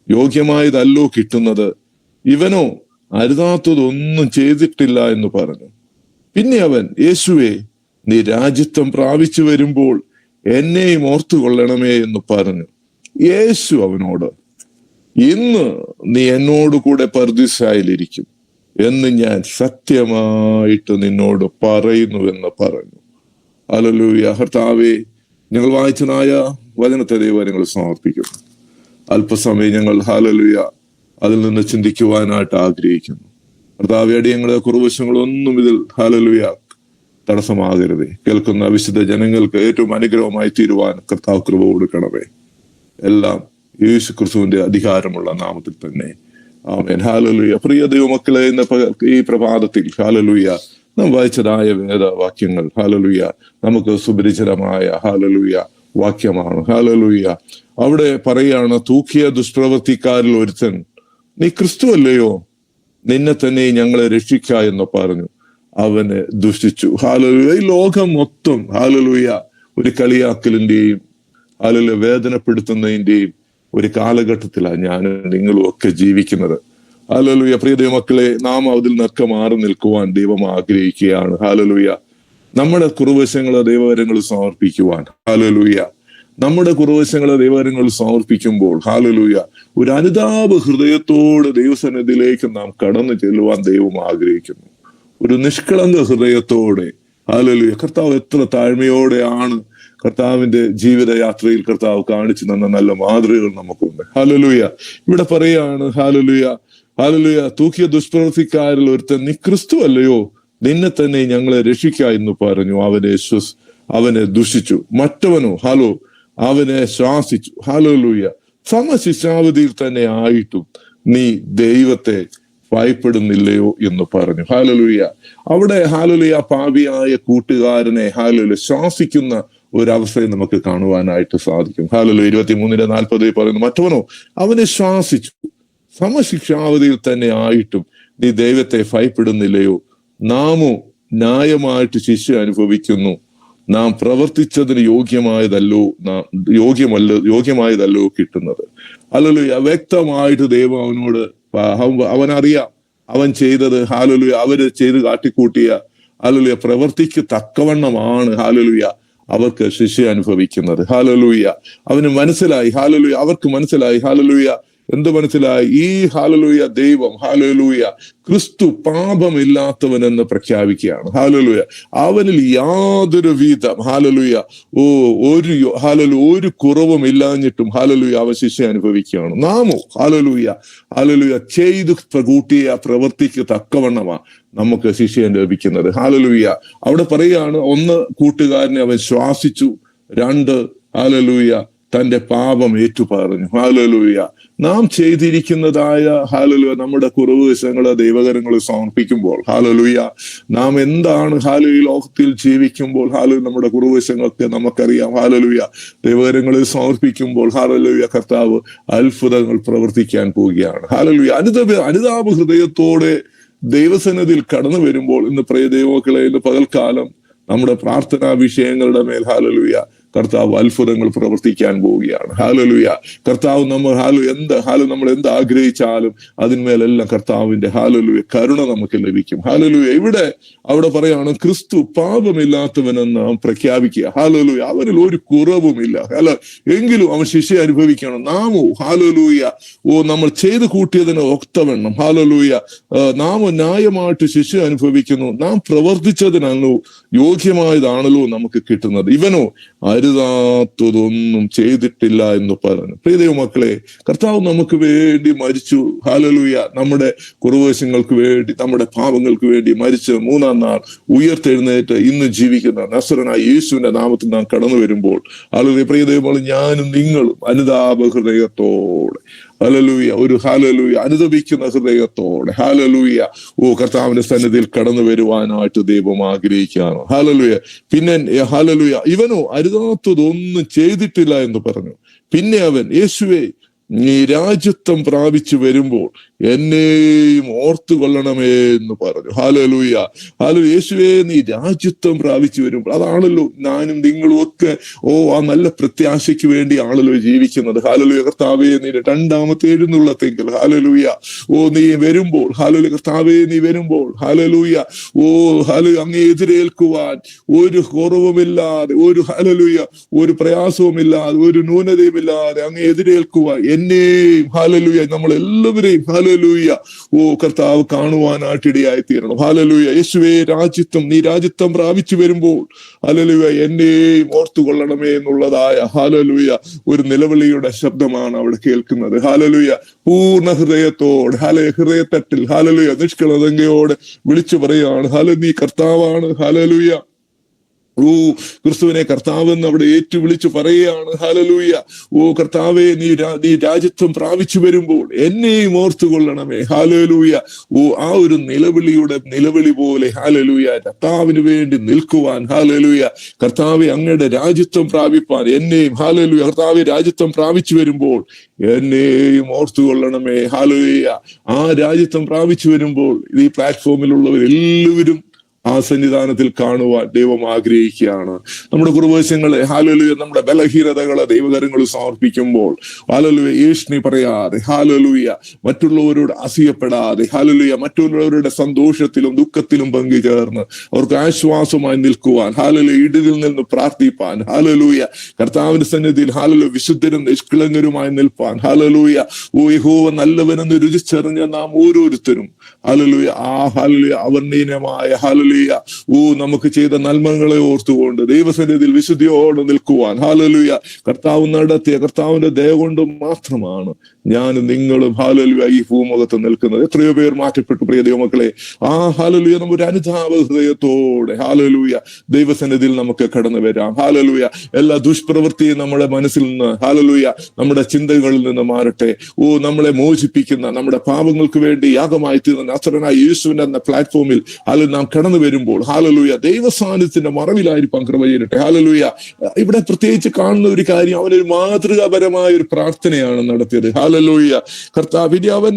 യോഗ്യമായതല്ലോ കിട്ടുന്നത്. ഇവനോ അരുതാത്തതൊന്നും ചെയ്തിട്ടില്ല എന്ന് പറഞ്ഞു. പിന്നെ അവൻ, യേശുവേ, നീ രാജ്യത്വം പ്രാപിച്ചു വരുമ്പോൾ എന്നെയും ഓർത്തുകൊള്ളണമേ എന്ന് പറഞ്ഞു. യേശു അവനോട്, ഇന്ന് നീ എന്നോടുകൂടെ പർദീസായിലിരിക്കും എന്ന് ഞാൻ സത്യമായിട്ട് നിന്നോട് പറയുന്നുവെന്ന് പറഞ്ഞു. ഹല്ലേലൂയ. കർത്താവേ, ഞങ്ങൾ വായിച്ചതായ വചനത്തെ ദൈവങ്ങൾ സമർപ്പിക്കുന്നു. അല്പസമയം ഞങ്ങൾ ഹല്ലേലൂയ അതിൽ നിന്ന് ചിന്തിക്കുവാനായിട്ട് ആഗ്രഹിക്കുന്നു. കർത്താവേ, അടിയങ്ങളുടെ കുറവശങ്ങളൊന്നും ഇതിൽ ഹല്ലേലൂയ തടസ്സമാകരുതേ. കേൾക്കുന്ന വിശുദ്ധ ജനങ്ങൾക്ക് ഏറ്റവും അനുഗ്രഹമായി തീരുവാൻ കർത്താവ് കൃപ കൊടുക്കണമേ. എല്ലാം യേശു ക്രിസ്തുവിന്റെ അധികാരമുള്ള നാമത്തിൽ തന്നെ ആമേൻ. ഹല്ലേലൂയ. പ്രിയ ദൈവമക്കളെ, ഇന്ന് ഈ പ്രഭാതത്തിൽ ഹല്ലേലൂയ നാം വായിച്ചതായ വേദവാക്യങ്ങൾ ഹല്ലേലൂയ നമുക്ക് സുപരിചിതമായ ഹല്ലേലൂയ വാക്യമാണ്. ഹല്ലേലൂയ. അവിടെ പറയാണ്, തൂക്കിയ ദുഷ്പ്രവൃത്തിക്കാരിൽ ഒരുത്തൻ, നീ ക്രിസ്തു അല്ലയോ, നിന്നെ തന്നെ ഞങ്ങളെ രക്ഷിക്ക എന്ന് പറഞ്ഞു അവനെ ദുഷിച്ചു. ഹല്ലേലൂയ. ഈ ലോകം മൊത്തം ഹല്ലേലൂയ ഒരു കളിയാക്കലിന്റെയും ഹല്ലേലൂയ വേദനപ്പെടുത്തുന്നതിന്റെയും ഒരു കാലഘട്ടത്തിലാണ് ഞാനും നിങ്ങളും ഒക്കെ ജീവിക്കുന്നത്. ഹല്ലേലൂയ. പ്രിയ ദൈവമക്കളെ, നാം അതിൽ നിന്നൊക്കെ മാറി നിൽക്കുവാൻ ദൈവം ആഗ്രഹിക്കുകയാണ്. ഹല്ലേലൂയ. നമ്മുടെ കുറവശങ്ങളെ ദൈവകരങ്ങൾ സമർപ്പിക്കുവാൻ ഹല്ലേലൂയ നമ്മുടെ കുറവശങ്ങളെ ദൈവകരങ്ങൾ സമർപ്പിക്കുമ്പോൾ ഹല്ലേലൂയ ഒരു അനുതാപ ഹൃദയത്തോട് ദൈവസന്നിധിയിലേക്ക് നാം കടന്നു ചെല്ലുവാൻ ദൈവം ആഗ്രഹിക്കുന്നു. ഒരു നിഷ്കളങ്ക ഹൃദയത്തോടെ ഹല്ലേലൂയ. കർത്താവ് എത്ര താഴ്മയോടെയാണ് കർത്താവിന്റെ ജീവിതയാത്രയിൽ കർത്താവ് കാണിച്ചു തന്ന നല്ല മാതൃകകൾ നമുക്കുണ്ട്. ഹല്ലേലൂയ. ഇവിടെ പറയാണ് ഹല്ലേലൂയ ഹല്ലേലൂയ, തൂക്കിയ ദുഷ്പ്രവൃത്തിക്കാരിൽ ഒരുത്തൻ, നീ ക്രിസ്തു അല്ലയോ, നിന്നെ തന്നെ ഞങ്ങളെ രക്ഷിക്ക എന്ന് പറഞ്ഞു അവനെ ദുഷിച്ചു. മറ്റവനോ അവനെ ശ്വാസിച്ചു. ഹല്ലേലൂയ. സമശിക്ഷാവിധിയിൽ തന്നെ ആയിട്ടും നീ ദൈവത്തെ ഭയപ്പെടുന്നില്ലയോ എന്ന് പറഞ്ഞു. ഹല്ലേലൂയ. അവിടെ ഹല്ലേലൂയ പാപിയായ കൂട്ടുകാരനെ ഹല്ലേലൂയ ശ്വാസിക്കുന്ന ഒരവസ്ഥയെ നമുക്ക് കാണുവാനായിട്ട് സാധിക്കും. ഹല്ലേലൂയ. 23:40 പറയുന്നു, മറ്റവനോ അവനെ ശ്വാസിച്ചു, സമശിക്ഷാവധിയിൽ തന്നെ ആയിട്ടും നീ ദൈവത്തെ ഭയപ്പെടുന്നില്ലയോ? നാമോ ന്യായമായിട്ട് ശിക്ഷ അനുഭവിക്കുന്നു. നാം പ്രവർത്തിച്ചതിന് യോഗ്യമായതല്ലോ കിട്ടുന്നത്. ഹല്ലേലൂയ. വ്യക്തമായിട്ട് ദൈവം അവനോട് അവനറിയാം അവൻ ചെയ്തത് ഹല്ലേലൂയ അവര് ചെയ്ത് കാട്ടിക്കൂട്ടിയ ഹല്ലേലൂയ പ്രവർത്തിക്ക് തക്കവണ്ണമാണ് ഹല്ലേലൂയ അവർക്ക് ശിക്ഷ അനുഭവിക്കുന്നത്. ഹല്ലേലൂയ. അവന് മനസ്സിലായി. ഹല്ലേലൂയ. അവർക്ക് മനസ്സിലായി. ഹല്ലേലൂയ. എന്ത് മനസ്സിലായി? ഈ ഹല്ലേലൂയ ദൈവം ഹല്ലേലൂയ ക്രിസ്തു പാപമില്ലാത്തവനെന്ന് പ്രഖ്യാപിക്കുകയാണ്. ഹല്ലേലൂയ. അവനിൽ യാതൊരു വിധം ഹല്ലേലൂയ ഒരു കുറവും ഇല്ലാഞ്ഞിട്ടും ഹല്ലേലൂയ അവൻ ശിക്ഷ അനുഭവിക്കുകയാണ്. നാമോ ഹല്ലേലൂയ ചെയ്തു കൂട്ടിയ പ്രവൃത്തിക്ക് തക്കവണ്ണമാ നമുക്ക് ശിക്ഷ ലഭിക്കുന്നത്. ഹല്ലേലൂയ. അവിടെ പറയുകയാണ്, 1 കൂട്ടുകാരനെ അവൻ ശ്വാസിച്ചു, 2 ഹല്ലേലൂയ തന്റെ പാപം ഏറ്റുപറഞ്ഞു. ഹല്ലേലൂയ. നാം ചെയ്തിരിക്കുന്നതായ ഹല്ലേലൂയ നമ്മുടെ കുറവുവശങ്ങളെ ദൈവകരങ്ങളെ സമർപ്പിക്കുമ്പോൾ ഹല്ലേലൂയ നാം എന്താണ് ഹല്ലേലൂയ ലോകത്തിൽ ജീവിക്കുമ്പോൾ ഹല്ലേലൂയ നമ്മുടെ കുറവുവശങ്ങളൊക്കെ നമുക്കറിയാം. ഹല്ലേലൂയ. ദൈവകരങ്ങളിൽ സമർപ്പിക്കുമ്പോൾ ഹല്ലേലൂയ കർത്താവ് അത്ഭുതങ്ങൾ പ്രവർത്തിക്കാൻ പോവുകയാണ്. ഹല്ലേലൂയ. അനുതാപ ഹൃദയത്തോടെ ദൈവസന്നിധിയിൽ കടന്നു വരുമ്പോൾ ഇന്ന് പ്രിയ ദൈവമക്കളെ, ഇന്ന് പകൽക്കാലം നമ്മുടെ പ്രാർത്ഥനാ വിഷയങ്ങളുടെ മേൽ ഹല്ലേലൂയ കർത്താവ് അത്ഭുതങ്ങൾ പ്രവർത്തിക്കാൻ പോവുകയാണ്. ഹല്ലേലൂയ. കർത്താവ് നമ്മൾ നമ്മൾ എന്ത് ആഗ്രഹിച്ചാലും അതിന്മേലെല്ലാം കർത്താവിന്റെ ഹല്ലേലൂയ കരുണ നമുക്ക് ലഭിക്കും. ഹല്ലേലൂയ. അവിടെ പറയാണ്, ക്രിസ്തു പാപമില്ലാത്തവനെന്ന് നാം പ്രഖ്യാപിക്കുക. ഹല്ലേലൂയ. അവനിൽ ഒരു കുറവുമില്ല. എങ്കിലും അവൻ ശിക്ഷ അനുഭവിക്കണം. നാമോ ഹല്ലേലൂയ നമ്മൾ ചെയ്തു കൂട്ടിയതിന് ഒക്തവണ്ണം ഹല്ലേലൂയ നാമോ ന്യായമായിട്ട് ശിക്ഷ അനുഭവിക്കുന്നു. നാം പ്രവർത്തിച്ചതിനല്ലോ യോഗ്യമായതാണല്ലോ നമുക്ക് കിട്ടുന്നത്. ഇവനോ അരുതാത്തതൊന്നും ചെയ്തിട്ടില്ല എന്ന് പറഞ്ഞു. പ്രിയ ദൈവമക്കളെ, കർത്താവ് നമുക്ക് വേണ്ടി മരിച്ചു. ഹല്ലേലൂയ. നമ്മുടെ കുറവശങ്ങൾക്ക് വേണ്ടി, നമ്മുടെ പാപങ്ങൾക്ക് വേണ്ടി മരിച്ച് 3-ാം നാൾ ഉയർത്തെഴുന്നേറ്റ് ഇന്ന് ജീവിക്കുന്ന നസറനായ യേശുവിന്റെ നാമത്തിൽ നാം കടന്നു വരുമ്പോൾ, ഹല്ലേലൂയ, പ്രിയ ദൈവമക്കളെ, ഞാനും നിങ്ങളും അനുതാപ ഹൃദയത്തോടെ, ഹല്ലേലൂയ, ഒരു ഹല്ലേലൂയ അനുദപിക്കുന്ന ഹൃദയത്തോടെ, ഹല്ലേലൂയ, കർത്താവിന്റെ സന്നിധിയിൽ കടന്നു വരുവാനായിട്ട് ദൈവം ആഗ്രഹിക്കുകയാണ്. ഹല്ലേലൂയ. പിന്നെ ഹല്ലേലൂയ, ഇവനോ അരുതാത്തതൊന്നും ചെയ്തിട്ടില്ല എന്ന് പറഞ്ഞു. പിന്നെ അവൻ, യേശുവേ, നീ രാജ്യത്വം പ്രാപിച്ചു വരുമ്പോൾ എന്നെയും ഓർത്തുകൊള്ളണമേ എന്ന് പറഞ്ഞു. ഹല്ലേലൂയ. ഹല്ലേലൂയ. യേശുവേ, നീ രാജ്യത്വം പ്രാപിച്ചു വരുമ്പോൾ, അതാണല്ലോ ഞാനും നിങ്ങളും ഒക്കെ ആ നല്ല പ്രത്യാശയ്ക്ക് വേണ്ടിയാണല്ലോ ജീവിക്കുന്നത്. ഹല്ലേലൂയ. കർത്താവേ, നീ രണ്ടാമത്തെ എഴുന്നള്ളത്തെങ്കിൽ, ഹല്ലേലൂയ, നീ വരുമ്പോൾ, ഹല്ലേലൂയ, കർത്താവേ, നീ വരുമ്പോൾ, ഹല്ലേലൂയ, ഹല്ലേലൂയ, അങ്ങേ എതിരേൽക്കുവാൻ ഒരു കുറവുമില്ലാതെ, ഹല്ലേലൂയ, ഒരു പ്രയാസവുമില്ലാതെ, ഒരു ന്യൂനതയുമില്ലാതെ അങ്ങേ എതിരേൽക്കുവാൻ എന്നെയും, ഹല്ലേലൂയ, നമ്മളെല്ലാവരെയും, ഹല്ലേലൂയ, കർത്താവ് കാണുവാനായിട്ട് ഇടയായി തീരണം. ഹല്ലേലൂയ. യേശുവേ, നീ രാജ്യത്വം പ്രാപിച്ചു വരുമ്പോൾ, ഹല്ലേലൂയ, എന്നെയും ഓർത്തുകൊള്ളണമേ എന്നുള്ളതായ, ഹല്ലേലൂയ, ഒരു നിലവിളിയുടെ ശബ്ദമാണ് അവിടെ കേൾക്കുന്നത്. ഹല്ലേലൂയ. പൂർണ്ണ ഹൃദയത്തോടെ, ഹൃദയത്തട്ടിൽ, ഹല്ലേലൂയ, നിഷ്കളങ്കയോടെ വിളിച്ചു പറയുകയാണ്, ഹല്ലേലൂയ, നീ കർത്താവാണ്. ഹല്ലേലൂയ. ക്രിസ്തുവിനെ കർത്താവെന്ന് അവിടെ ഏറ്റുവിളിച്ചു പറയുകയാണ്. ഹല്ലേലൂയ. കർത്താവെ, നീ രാജ്യത്വം പ്രാപിച്ചു വരുമ്പോൾ എന്നെയും ഓർത്തുകൊള്ളണമേ. ഹല്ലേലൂയ. ആ ഒരു നിലവിളി പോലെ, ഹല്ലേലൂയ, കർത്താവിന് വേണ്ടി നിൽക്കുവാൻ, ഹല്ലേലൂയ, കർത്താവെ, അങ്ങയുടെ രാജ്യത്വം പ്രാപിപ്പാൻ എന്നെയും, ഹല്ലേലൂയ, കർത്താവെ, രാജ്യത്വം പ്രാപിച്ചു വരുമ്പോൾ എന്നെയും ഓർത്തുകൊള്ളണമേ. ഹല്ലേലൂയ. ആ രാജ്യത്വം പ്രാപിച്ചു വരുമ്പോൾ ഈ പ്ലാറ്റ്ഫോമിലുള്ളവരെല്ലാവരും ആ സന്നിധാനത്തിൽ കാണുവാൻ ദൈവം ആഗ്രഹിക്കുകയാണ്. നമ്മുടെ കുറുവശങ്ങളെ, ഹല്ലേലൂയ, നമ്മുടെ ബലഹീനതകളെ ദൈവകരങ്ങളിൽ സമർപ്പിക്കുമ്പോൾ, ഹല്ലേലൂയ, ഏഷ്ണി പറയാതെ, ഹല്ലേലൂയ, മറ്റുള്ളവരോട് അസൂയപ്പെടാതെ, ഹല്ലേലൂയ, മറ്റുള്ളവരുടെ സന്തോഷത്തിലും ദുഃഖത്തിലും പങ്കുചേർന്ന് അവർക്ക് ആശ്വാസമായി നിൽക്കുവാൻ, ഹല്ലേലൂയ, ഇടതിൽ നിന്ന് പ്രാർത്ഥിപ്പാൻ, ഹല്ലേലൂയ, കർത്താവിന്റെ സന്നിധിയിൽ, ഹല്ലേലൂയ, വിശുദ്ധരും നിഷ്കളങ്കരുമായി നിൽപ്പാൻ, ഹല്ലേലൂയ, യഹോവ നല്ലവനെന്ന് രുചിച്ചറിഞ്ഞ നാം ഓരോരുത്തരും, ഹല്ലേലൂയ, ഹല്ലേലൂയ, അവർണ്ണീയമായ, ഹല്ലേലൂയ, നമുക്ക് ചെയ്ത നന്മകളെ ഓർത്തുകൊണ്ട് ദൈവസന്നിധിയിൽ വിശുദ്ധിയോടെ നിൽക്കുവാൻ, ഹല്ലേലൂയ, കർത്താവ് നടത്തിയ കർത്താവിന്റെ ദയ കൊണ്ട് മാത്രമാണ് ഞാനും നിങ്ങളും, ഹല്ലേലൂയ, ഈ ഭൂമുഖത്ത് നിൽക്കുന്നത്. എത്രയോ പേർ മാറ്റപ്പെട്ടു. പ്രിയ ദൈവമക്കളെ, ഹല്ലേലൂയ, നമ്മുടെ അനുതാപ ഹൃദയത്തോടെ, ഹല്ലേലൂയ, ദൈവസന്നിധിയിൽ നമുക്ക് കടന്നു വരാം. ഹല്ലേലൂയ. എല്ലാ ദുഷ്പ്രവൃത്തിയും നമ്മുടെ മനസ്സിൽ നിന്ന്, ഹല്ലേലൂയ, നമ്മുടെ ചിന്തകളിൽ നിന്ന് മാറട്ടെ. നമ്മളെ മോചിപ്പിക്കുന്ന, നമ്മുടെ പാപങ്ങൾക്ക് വേണ്ടി യാഗമായി തീർന്ന നസറനായ യേശുവിന്റെ എന്ന പ്ലാറ്റ്ഫോമിൽ, ഹല്ലേലൂയ, നാം കടന്നു വരുമ്പോൾ, ഹല്ലേലൂയ, ദൈവസാന്നിധ്യത്തിന്റെ മറവിലായിരിക്കും കൃപ ചെയ്യട്ടെ. ഹല്ലേലൂയ. ഇവിടെ പ്രത്യേകിച്ച് കാണുന്ന ഒരു കാര്യം, അവനൊരു മാതൃകാപരമായ ഒരു പ്രാർത്ഥനയാണ് നടത്തിയത്. ഹല്ലേലൂയ. കർത്താവിനെ അവൻ,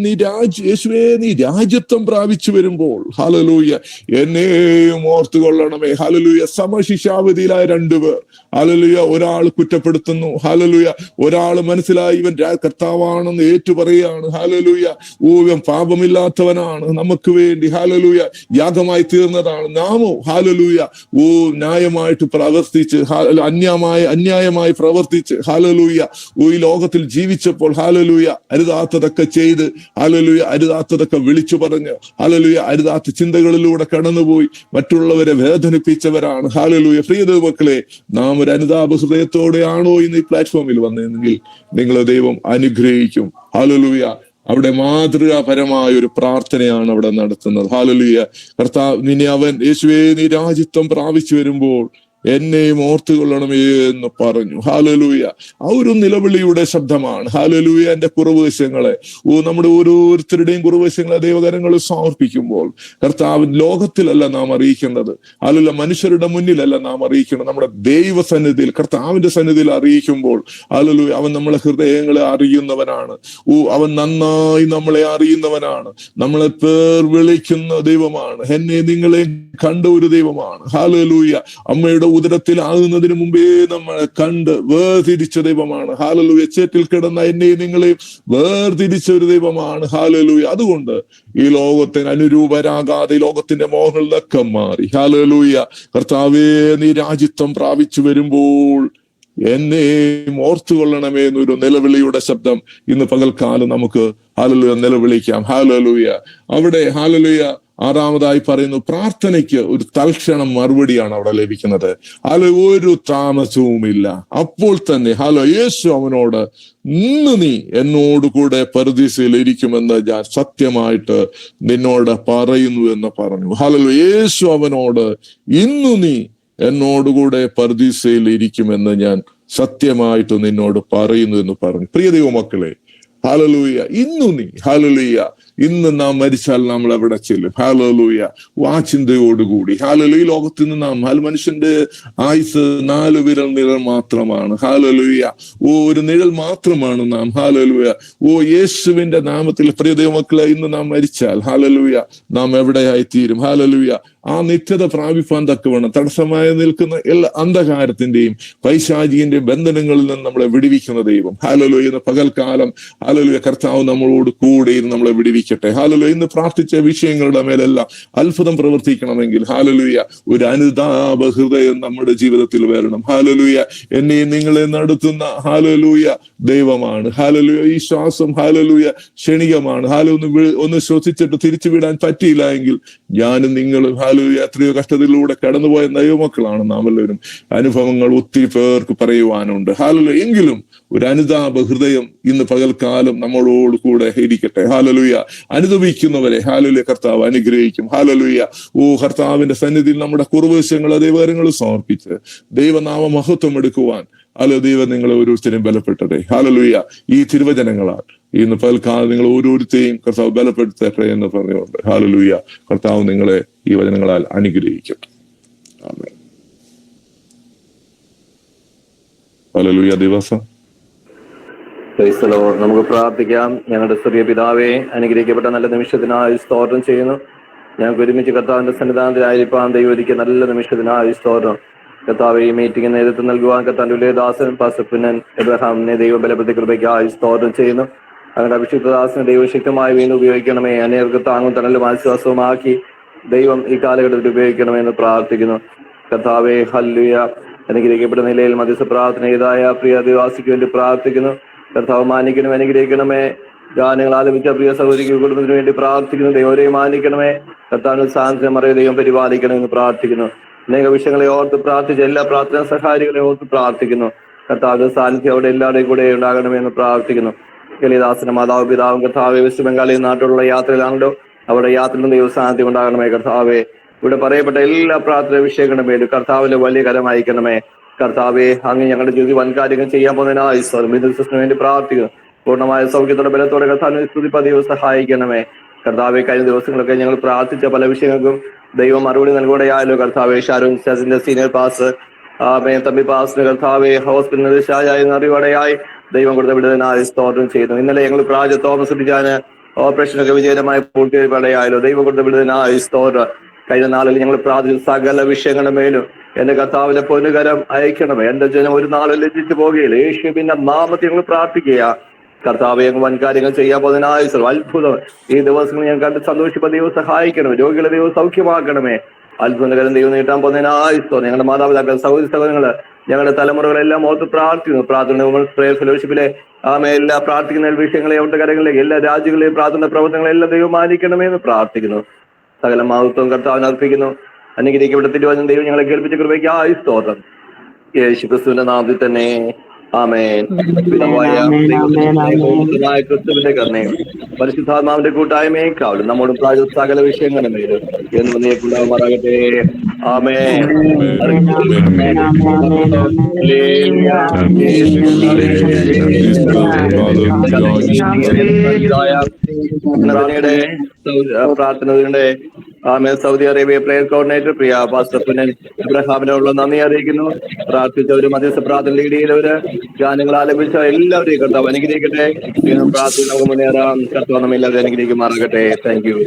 യേശുവേ, നീ രാജ്യത്വം പ്രാപിച്ചു വരുമ്പോൾ, ഹല്ലേലൂയ, എന്നെയും ഓർത്തുകൊള്ളണമേ. ഹല്ലേലൂയ. സമശിക്ഷാവിധിയിലായ രണ്ടുപേർ, ഹല്ലേലൂയ, ഒരാൾ കുറ്റപ്പെടുത്തുന്നു, ഹല്ലേലൂയ, ഒരാൾ മനസ്സിലായി ഇവൻ കർത്താവാണെന്ന് ഏറ്റുപറയാണ്. ഹല്ലേലൂയ. ഇവൻ പാപമില്ലാത്തവനാണ്, നമുക്ക് വേണ്ടി, ഹല്ലേലൂയ, യാഗമായി തീർന്നതാണ്. നാമോ, ഹല്ലേലൂയ, ന്യായമായിട്ട് പ്രവർത്തിച്ച്, അന്യായമായി പ്രവർത്തിച്ച്, ഹല്ലേലൂയ, ഈ ലോകത്തിൽ ജീവിച്ചപ്പോൾ, ഹല്ലേലൂയ, അരുതാത്തതൊക്കെ ചെയ്ത്, ഹല്ലേലൂയ, അരുതാത്തതൊക്കെ വിളിച്ചു പറഞ്ഞ്, ഹല്ലേലൂയ, അരുതാത്ത ചിന്തകളിലൂടെ കടന്നുപോയി മറ്റുള്ളവരെ വേദനിപ്പിച്ചവരാണ്. ഹല്ലേലൂയ. പ്രിയ ദൈവമക്കളെ, നാം ഒരു അനുതാപ ഹൃദയത്തോടെയാണോ ഇന്ന് ഈ പ്ലാറ്റ്ഫോമിൽ വന്നതെങ്കിൽ നിങ്ങളെ ദൈവം അനുഗ്രഹിക്കും. ഹല്ലേലൂയ. അവിടെ മാതൃകാപരമായ ഒരു പ്രാർത്ഥനയാണ് അവിടെ നടത്തുന്നത്. ഹല്ലേലൂയ. കർത്താവ്, അവൻ, യേശുവേ, നീ രാജ്യത്വം പ്രാപിച്ചു വരുമ്പോൾ എന്നെയും ഓർത്തുകൊള്ളണമേ എന്ന് പറഞ്ഞു. ഹല്ലേലൂയ. ആ ഒരു നിലവിളിയുടെ ശബ്ദമാണ്. ഹല്ലേലൂയ. എന്റെ കുറവശങ്ങളെ, നമ്മുടെ ഓരോരുത്തരുടെയും കുറവശങ്ങളെ ദൈവകരങ്ങളിൽ സമർപ്പിക്കുമ്പോൾ, കർത്താവ്, ലോകത്തിലല്ല നാം അറിയിക്കേണ്ടത്, ഹല്ലേലൂയ, മനുഷ്യരുടെ മുന്നിലല്ല നാം അറിയിക്കേണ്ടത്, നമ്മുടെ ദൈവസന്നിധിയിൽ, കർത്താവിന്റെ സന്നിധിയിൽ അറിയിക്കുമ്പോൾ, ഹല്ലേലൂയ, അവൻ നമ്മളെ ഹൃദയങ്ങളെ അറിയുന്നവനാണ്. അവൻ നന്നായി നമ്മളെ അറിയുന്നവനാണ്. നമ്മളെ പേർ വിളിക്കുന്ന ദൈവമാണ്. എന്നെ നിങ്ങളെ കണ്ട ഒരു ദൈവമാണ്. ഹല്ലേലൂയ. അമ്മയുടെ ഉദരത്തിലാകുന്നതിന് മുമ്പേ നമ്മളെ കണ്ട് വേർതിരിച്ച ദൈവമാണ്. ഹല്ലേലൂയ. ചേറ്റിൽ കിടന്ന എന്നെയും നിങ്ങളെയും വേർതിരിച്ച ഒരു ദൈവമാണ്. ഹല്ലേലൂയ. അതുകൊണ്ട് ഈ ലോകത്തിന് അനുരൂപരാകാതെ ലോകത്തിന്റെ മോഹങ്ങളിലൊക്കെ മാറി, ഹല്ലേലൂയ, കർത്താവേ, നീ രാജ്യത്വം പ്രാപിച്ചു വരുമ്പോൾ എന്നെയും ഓർത്തുകൊള്ളണമേ എന്നൊരു നിലവിളിയുടെ ശബ്ദം ഇന്ന് പകൽക്കാലം നമുക്ക്, ഹല്ലേലൂയ, നിലവിളിക്കാം. ഹല്ലേലൂയ. അവിടെ, ഹല്ലേലൂയ, ആറാമതായി പറയുന്നു, പ്രാർത്ഥനയ്ക്ക് ഒരു തൽക്ഷണം മറുപടിയാണ് അവിടെ ലഭിക്കുന്നത്. ഹലോ, ഒരു താമസവുമില്ല. അപ്പോൾ തന്നെ ഹലോ, യേശു അവനോട്, ഇന്ന് നീ എന്നോട് കൂടെ പറുദീസയിൽ ഇരിക്കുമെന്ന് ഞാൻ സത്യമായിട്ട് നിന്നോട് പറയുന്നു എന്ന് പറഞ്ഞു. ഹലോ, യേശു അവനോട്, ഇന്നു നീ എന്നോടുകൂടെ പറുദീസയിൽ ഇരിക്കുമെന്ന് ഞാൻ സത്യമായിട്ട് നിന്നോട് പറയുന്നു എന്ന് പറഞ്ഞു. പ്രിയ ദൈവമക്കളെ, ഹല്ലേലൂയ, ഇന്നു നീ, ഹല്ലേലൂയ, ഇന്ന് നാം മരിച്ചാൽ നമ്മൾ എവിടെ ചെല്ലും? ഹല്ലേലൂയ, ആ ചിന്തയോടുകൂടി ഹല്ലേലൂയ, ലോകത്തിൽ നിന്ന് നാം മനുഷ്യന്റെ ആയുസ് 4 വിരൽ നിഴൽ മാത്രമാണ്. ഹല്ലേലൂയ, ഒരു നിഴൽ മാത്രമാണ് നാം. ഹല്ലേലൂയ, യേശുവിന്റെ നാമത്തിൽ പ്രിയ ദൈവമക്കളെ, ഇന്ന് നാം മരിച്ചാൽ ഹല്ലേലൂയ, നാം എവിടെയായി തീരും? ഹല്ലേലൂയ, ആ നിത്യത പ്രാപിപ്പാൻ തക്കവണ്ണം തടസ്സമായി നിൽക്കുന്ന എല്ലാ അന്ധകാരത്തിന്റെയും പൈശാചിന്റെയും ബന്ധനങ്ങളിൽ നിന്ന് നമ്മളെ വിടുവിക്കുന്ന ദൈവം ഹല്ലേലൂയ, ഇന്ന് പകൽക്കാലം ഹല്ലേലൂയ, കർത്താവ് നമ്മളോട് കൂടെ ഇരുന്ന് നമ്മളെ വിടുവിക്കട്ടെ. ഹല്ലേലൂയ, ഇന്ന് പ്രാർത്ഥിച്ച വിഷയങ്ങളുടെ മേലെല്ലാം അത്ഭുതം പ്രവർത്തിക്കണമെങ്കിൽ ഹല്ലേലൂയ, ഒരു അനുതാപ ഹൃദയം നമ്മുടെ ജീവിതത്തിൽ വരണം. ഹല്ലേലൂയ, എന്നെയും നിങ്ങളെ നടത്തുന്ന ഹല്ലേലൂയ ദൈവമാണ്. ഹല്ലേലൂയ, ഈ ശ്വാസം ഹല്ലേലൂയ ക്ഷണികമാണ്. ഒന്ന് ശ്വസിച്ചിട്ട് തിരിച്ചു വിടാൻ പറ്റിയില്ല എങ്കിൽ ഞാനും നിങ്ങളും ഹല്ലേലൂയ എത്രയോ കഷ്ടതയിലൂടെ കടന്നുപോയ ദൈവമക്കളാണ് നാം എല്ലാവരും. അനുഭവങ്ങൾ ഒത്തിരി പേർക്ക് പറയുവാനുണ്ട്. ഹല്ലേലൂയ, എങ്കിലും ഒരു അനുതാപ ഹൃദയം ഇന്ന് പകൽക്കാലം നമ്മളോട് കൂടെ ഇരിക്കട്ടെ. ഹല്ലേലൂയ, അനുദപിക്കുന്നവരെ ഹല്ലേലൂയ കർത്താവ് അനുഗ്രഹിക്കും. ഹല്ലേലൂയ, കർത്താവിന്റെ സന്നിധിയിൽ നമ്മുടെ കുറവുവശങ്ങൾ ദൈവകരങ്ങൾ സമർപ്പിച്ച് ദൈവനാമ മഹത്വം എടുക്കുവാൻ ദൈവം നിങ്ങളെ ഓരോരുത്തരെയും ബലപ്പെട്ടതെ. ഹല്ലേലൂയ, ഈ തിരുവചനങ്ങളാൽ ഇന്ന് പകൽക്കാലം നിങ്ങൾ ഓരോരുത്തരെയും കർത്താവ് ബലപ്പെടുത്തട്ടെ എന്ന് പറഞ്ഞുകൊണ്ട് ഹല്ലേലൂയ, കർത്താവ് നിങ്ങളെ ഈ വചനങ്ങളാൽ അനുഗ്രഹിക്കട്ടെ. ആമേൻ. ഹല്ലേലൂയ. ദിവസം നമുക്ക് പ്രാർത്ഥിക്കാം. ഞങ്ങളുടെ സ്വർഗീയ പിതാവേ, അനുഗ്രഹിക്കപ്പെട്ട നല്ല നിമിഷത്തിനായി സ്തോത്രം ചെയ്യുന്നു. ഞങ്ങൾക്ക് ഒരുമിച്ച് കർത്താവിന്റെ സന്നിധാനത്തിലായിരിക്കാൻ ദൈവത്തിക്ക് നല്ല നിമിഷത്തിനായി സ്തോത്രം. കർത്താവ് ഈ മീറ്റിംഗ് നേതൃത്വം നൽകുവാൻ കർത്താവിന്റെ ഉദയദാസൻ പാസ്റ്റർ പുന്നൻ എബ്രഹാമിനെ ദൈവബലപ്പെടുത്തി കൃപയ്ക്കായി സ്തോത്രം ചെയ്യുന്നു. അങ്ങനെ അഭിഷിക്തദാസനെ ദൈവശക്തമായി വീണ്ടും ഉപയോഗിക്കണമേ. അനേകർക്ക് താങ്ങും തണലും ആശ്വാസവുമാക്കി ദൈവം ഈ കാലഘട്ടത്തിൽ ഉപയോഗിക്കണമെന്ന് പ്രാർത്ഥിക്കുന്നു. കർത്താവേ, ഹല്ലേലൂയ, അനുഗ്രഹിക്കപ്പെട്ട നിലയിൽ മധ്യസ്ഥ പ്രാർത്ഥന ചെയ്തായ പ്രിയ ആദിവാസിക്ക് വേണ്ടി പ്രാർത്ഥിക്കുന്നു. കർത്താവ് മാനിക്കണമേ, അനുഗ്രഹിക്കണമേ. ഗാനങ്ങൾ ആലപിച്ച പ്രിയ സഹോദരിക്ക് കുടുംബത്തിന് വേണ്ടി പ്രാർത്ഥിക്കുന്നു. ദൈവരെയും മാനിക്കണമേ. കർത്താവിന്റെ സാന്നിധ്യം അറിയ ദൈവം പരിപാലിക്കണമെന്ന് പ്രാർത്ഥിക്കുന്നു. അനേക വിഷയങ്ങളെ ഓർത്ത് പ്രാർത്ഥിച്ച എല്ലാ പ്രാർത്ഥനാ സഹായികളെ ഓർത്ത് പ്രാർത്ഥിക്കുന്നു. കർത്താവിന്റെ സാന്നിധ്യം അവിടെ എല്ലാവരുടെയും കൂടെ ഉണ്ടാകണമെന്ന് പ്രാർത്ഥിക്കുന്നു. കലിദാസന്റെ മാതാവ് പിതാവും കർത്താവെ വെസ്റ്റ് ബംഗാളിൽ നാട്ടിലുള്ള യാത്രയിലാണല്ലോ, അവിടെ യാത്രയിലും ദൈവ സാന്നിധ്യം ഉണ്ടാകണമേ. കർത്താവെ, ഇവിടെ പറയപ്പെട്ട എല്ലാ പ്രാർത്ഥന വിഷയങ്ങളുടെ മേലും കർത്താവിന്റെ വലിയ കരം അയക്കണമേ. കർത്താവെ, അങ്ങ് ഞങ്ങളുടെ ജീവിതത്തിൽ വൻകാര്യങ്ങൾ ചെയ്യാൻ പോകുന്നതിനായി സിസ്റ്ററിന് വേണ്ടി പ്രാർത്ഥിക്കുന്നു. പൂർണ്ണമായ സൗഖ്യത്തോടെ ബലത്തോടെ കർത്താവിനെ സ്തുതി പതിവ് സഹായിക്കണമേ. കർത്താവെ, കഴിഞ്ഞ ദിവസങ്ങളൊക്കെ ഞങ്ങൾ പ്രാർത്ഥിച്ച പല വിഷയങ്ങൾക്കും ദൈവം മറുപടി നൽകുകയായല്ലോ. കർത്താവെ, ഷാരൂൺ സിന്റെ സീനിയർ പാസ് തമ്പി പാസിന് കർത്താവെ ഹോസ്പിറ്റലിൽ ഷായായി അറിവടയായി ദൈവം കൊടുത്ത വിടുതനായി സ്തോത്രം ചെയ്യുന്നു. ഇന്നലെ ഞങ്ങൾ പ്രാജ തോമസ് ഡിജാന് ഓപ്പറേഷനൊക്കെ വിജയകരമായി പൂർത്തിയായല്ലോ. ദൈവം കൊടുത്ത വിടുതനായി സ്തോത്രം. കഴിഞ്ഞ നാളിൽ ഞങ്ങൾ പ്രാർത്ഥിച്ച സകല വിഷയങ്ങളുടെ മേലും എന്റെ കർത്താവിന്റെ പൊന്നുകരം അയക്കണമേ. എന്റെ ജനം ഒരു നാളും ലജ്ജിച്ചു പോകുകയില്ല. യേശുവിന്റെ നാമത്തിൽ ഞങ്ങൾ പ്രാർത്ഥിക്കുക. കർത്താവെ, ഞങ്ങൾ വൻകാര്യങ്ങൾ ചെയ്യാൻ പോകുന്നതിനായി അത്ഭുതം ഈ ദിവസങ്ങൾ ഞാൻ കണ്ട് സന്തോഷിപ്പ ദൈവം സഹായിക്കണമേ. രോഗികളെ ദൈവം സൗഖ്യമാക്കണമേ. അത്ഭുതകരം ദൈവം നീട്ടാൻ പോകുന്നതിനായി ഞങ്ങളുടെ മാതാപിതാക്കൾ, സഹോദരി സഹോദരങ്ങള്, ഞങ്ങളുടെ തലമുറകളെല്ലാം ഓർത്ത് പ്രാർത്ഥിക്കുന്നു. പ്രാർത്ഥന പ്രേയർ ഫെലോഷിപ്പിലെ എല്ലാ പ്രാർത്ഥിക്കുന്ന വിഷയങ്ങളെ അവരുടെ കരങ്ങളിലേക്ക് എല്ലാ രാജ്യങ്ങളെയും പ്രാർത്ഥന പ്രവർത്തനങ്ങളെല്ലാം ദൈവം മാനിക്കണമെന്ന് പ്രാർത്ഥിക്കുന്നു. സകല മഹത്വം കർത്താവിന് അർപ്പിക്കുന്നു. അനുഗ്രഹിക്കപ്പെട്ട തിരുവചനം ദൈവം ഞങ്ങളെ കേൾപ്പിച്ച കൃപയ്ക്കായി സ്തോത്രം. യേശു ക്രിസ്തുവിന്റെ നാമത്തിൽ തന്നെ ആമേൻ. ക്രിസ്തുവിന്റെ കരുണയും പരിശുദ്ധാത്മാവിന്റെ കൂട്ടായ്മയും കാവലും നമ്മോട് പ്രാർത്ഥിച്ച സകല വിഷയങ്ങളുടെ മേലും എന്ന് നീക്കുണ്ടാകുമാറാകട്ടെ. ആമേൻ. പ്രാർത്ഥനയുടെ സൗദി അറേബ്യ പ്രയർ കോർഡിനേറ്റർ പ്രിയ പാസ്റ്റർ പുന്നൻ എബ്രഹാമിനോടുള്ള നന്ദി അറിയിക്കുന്നു. പ്രാർത്ഥിച്ചവര് മധ്യസ്ഥ പ്രാർത്ഥന ലീഡ് ചെയ്തവര് ഗാനങ്ങൾ ആലപിച്ച എല്ലാവരെയും കർത്താവ് അനുഗ്രഹിക്കട്ടെ. പ്രാർത്ഥന നമുക്ക് മുന്നേറാം. കർത്താവ് നമ്മെ എല്ലാവരും അനുഗ്രഹിക്കുമാറാകട്ടെ. Thank you.